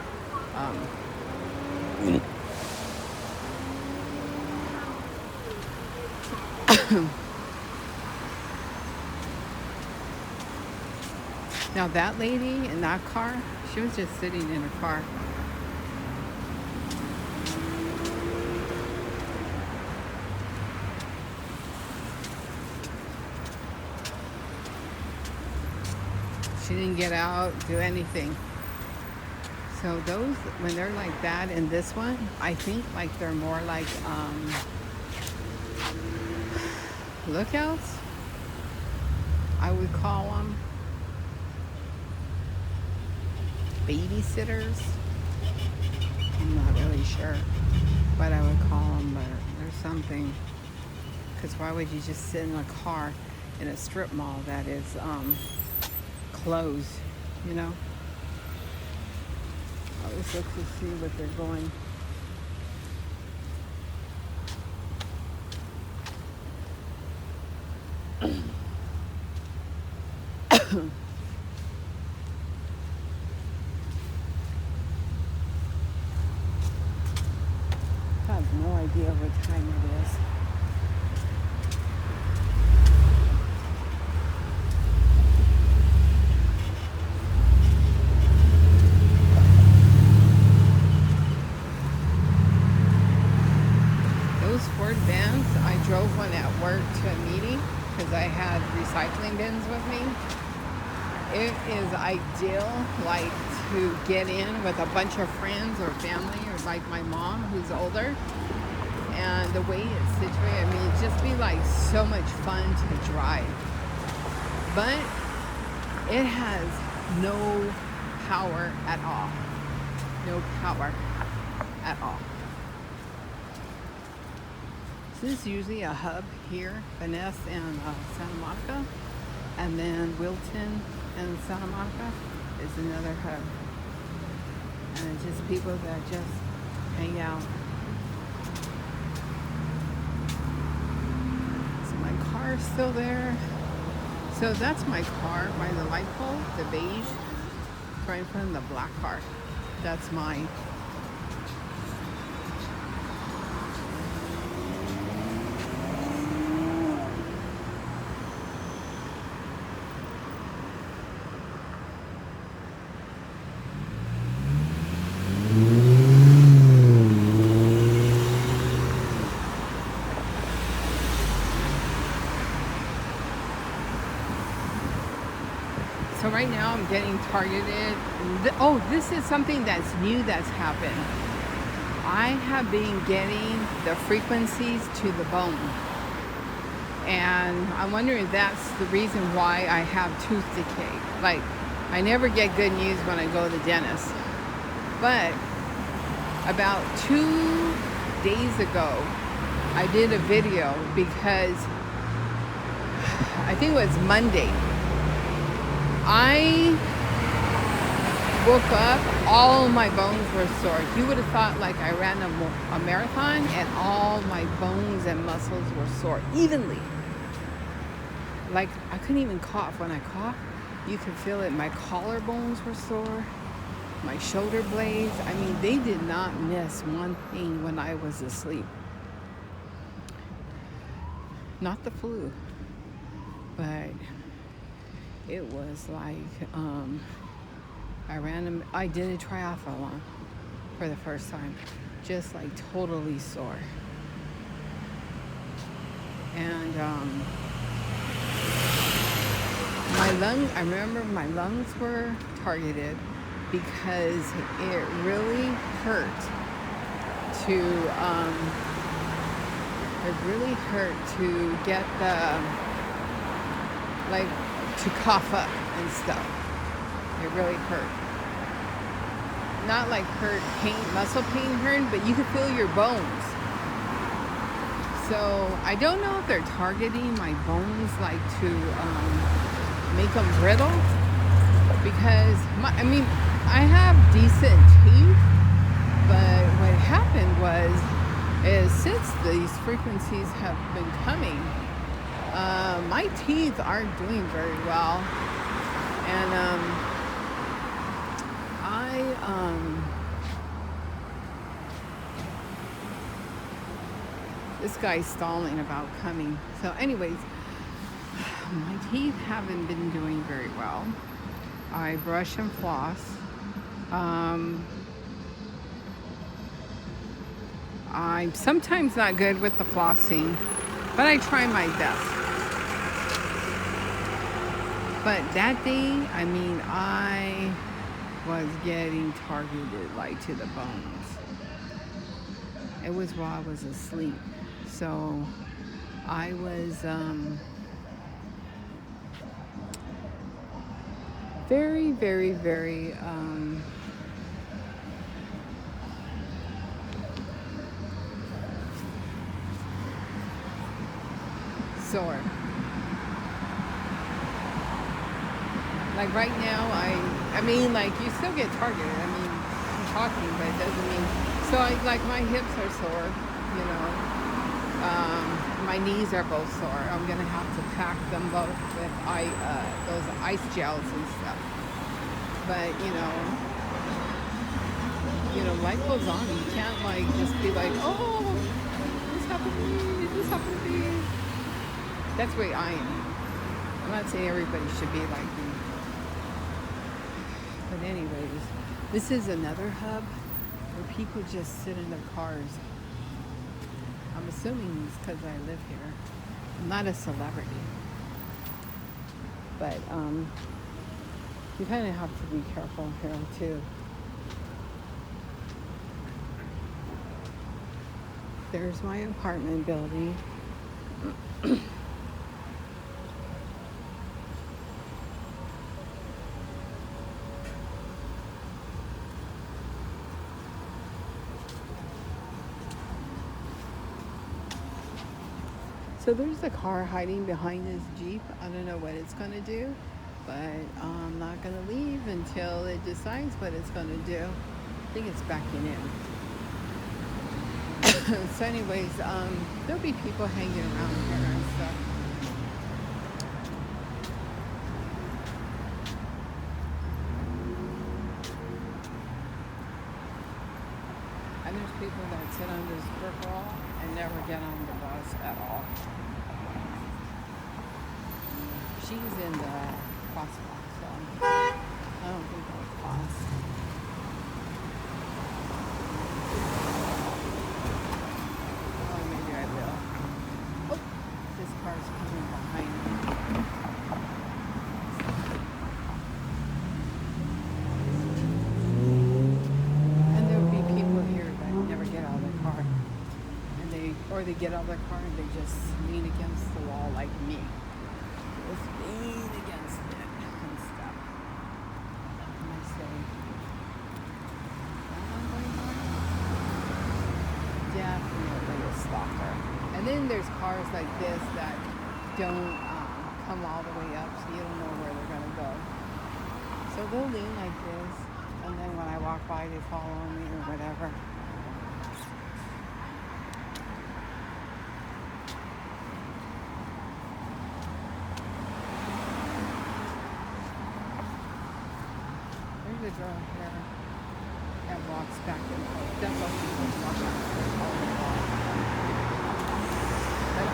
Now that lady in that car, she was just sitting in her car. She didn't get out, do anything. So those, when they're like that in this one, I think like they're more like lookouts, I would call them. Babysitters. I'm not really sure what I would call them, but there's something. Because why would you just sit in a car in a strip mall that is closed, you know. I always look to see what they're going. I have no idea what time it is. Those Ford vans, I drove one at work to a meeting because I had recycling bins with me. It is ideal, like, to get in with a bunch of friends or family, or like my mom who's older. And the way it's situated, I mean, it'd just be like so much fun to drive. But it has no power at all. No power at all. So this is usually a hub here, Venice and Santa Monica. And then Wilton and Santa Monica is another hub. And it's just people that just hang out. So my car's still there. So that's my car by the light pole, the beige, right in front of the black car. That's mine. So right now I'm getting targeted. Oh, this is something that's new that's happened. I have been getting the frequencies to the bone. And I'm wondering if that's the reason why I have tooth decay. Like, I never get good news when I go to the dentist. But about 2 days ago, I did a video because I think it was Monday. I woke up, all my bones were sore. You would have thought like I ran a marathon and all my bones and muscles were sore evenly. Like I couldn't even cough. When I coughed, you could feel it. My collarbones were sore, my shoulder blades. I mean, they did not miss one thing when I was asleep. Not the flu, but it was like I did a triathlon for the first time, just like totally sore. And I remember my lungs were targeted because it really hurt to get to cough up and stuff. It really hurt. Not like hurt pain, muscle pain hurt, but you could feel your bones. So I don't know if they're targeting my bones like to make them brittle, because I have decent teeth, but what happened is since these frequencies have been coming, my teeth aren't doing very well, and this guy's stalling about coming. So anyways, my teeth haven't been doing very well. I brush and floss. I'm sometimes not good with the flossing, but I try my best. But that day, I was getting targeted like to the bones. It was while I was asleep. So I was very, very, very sore. Like right now, I mean, like you still get targeted. I mean, I'm talking, but it doesn't mean. So I like my hips are sore, you know. My knees are both sore. I'm gonna have to pack them both with those ice gels and stuff. But life goes on. You can't like just be like, oh, this happened to me. This happened to me. That's the way I am. I'm not saying everybody should be like me. But anyways, this is another hub where people just sit in their cars. I'm assuming it's because I live here. I'm not a celebrity. But you kind of have to be careful here too. There's my apartment building. So there's a car hiding behind this Jeep. I don't know what it's going to do, but I'm not going to leave until it decides what it's going to do. I think it's backing in. So anyways, there'll be people hanging around here and stuff. And there's people that sit on this brick wall and never get on the bus at all. She's in the crosswalk, so I don't think I'll cross. Oh, maybe I will. Oh, this car's coming behind me. And there'll be people here that never get out of their car. And they get out of their car and they just lean against the wall like me. Just lean against it and stuff. And I say, I'm going back. Definitely a stalker. And then there's cars like this that don't come all the way up, so you don't know where they're going to go. So they'll lean like this, and then when I walk by, they follow me or whatever. There's a girl here that walks back and forth. That's all she does, walk back and forth all day long. But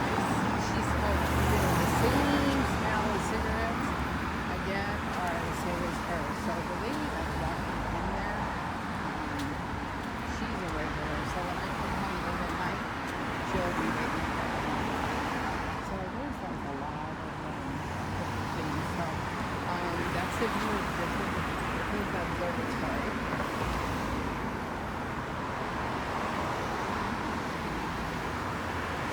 she smokes the same smell of cigarettes I get are the same as her. So the lady that's walking in there, she's a regular. So when I come home late at night, she'll be waiting for me. So there's like a lot of different things. So that's the view of the observatory.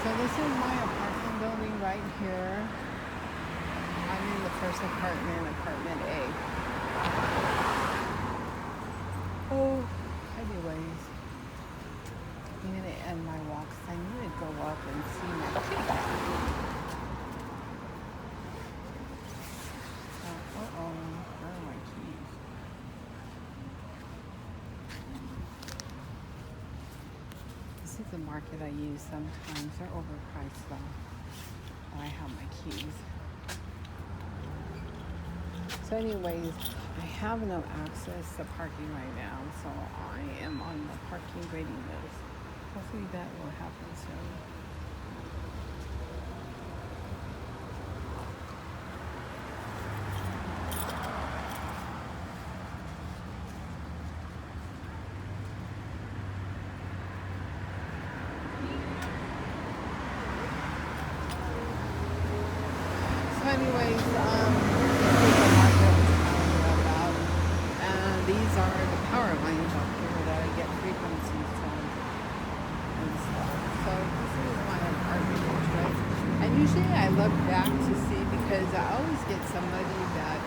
So this is my apartment building right here. I'm in the first apartment, apartment A. Oh, anyways, I'm gonna end my walks. I need to go up and see my kids. Uh-oh, where are my keys? This is the market I use sometimes. They're overpriced though. But I have my keys. So anyways, I have no access to parking right now, so I am on the parking waiting list. Hopefully that will happen soon. So anyways, this is the market I was telling you about. And these are the power lines up here that I get frequencies from and stuff. So this is my apartment address. And usually I look back to see because I always get somebody that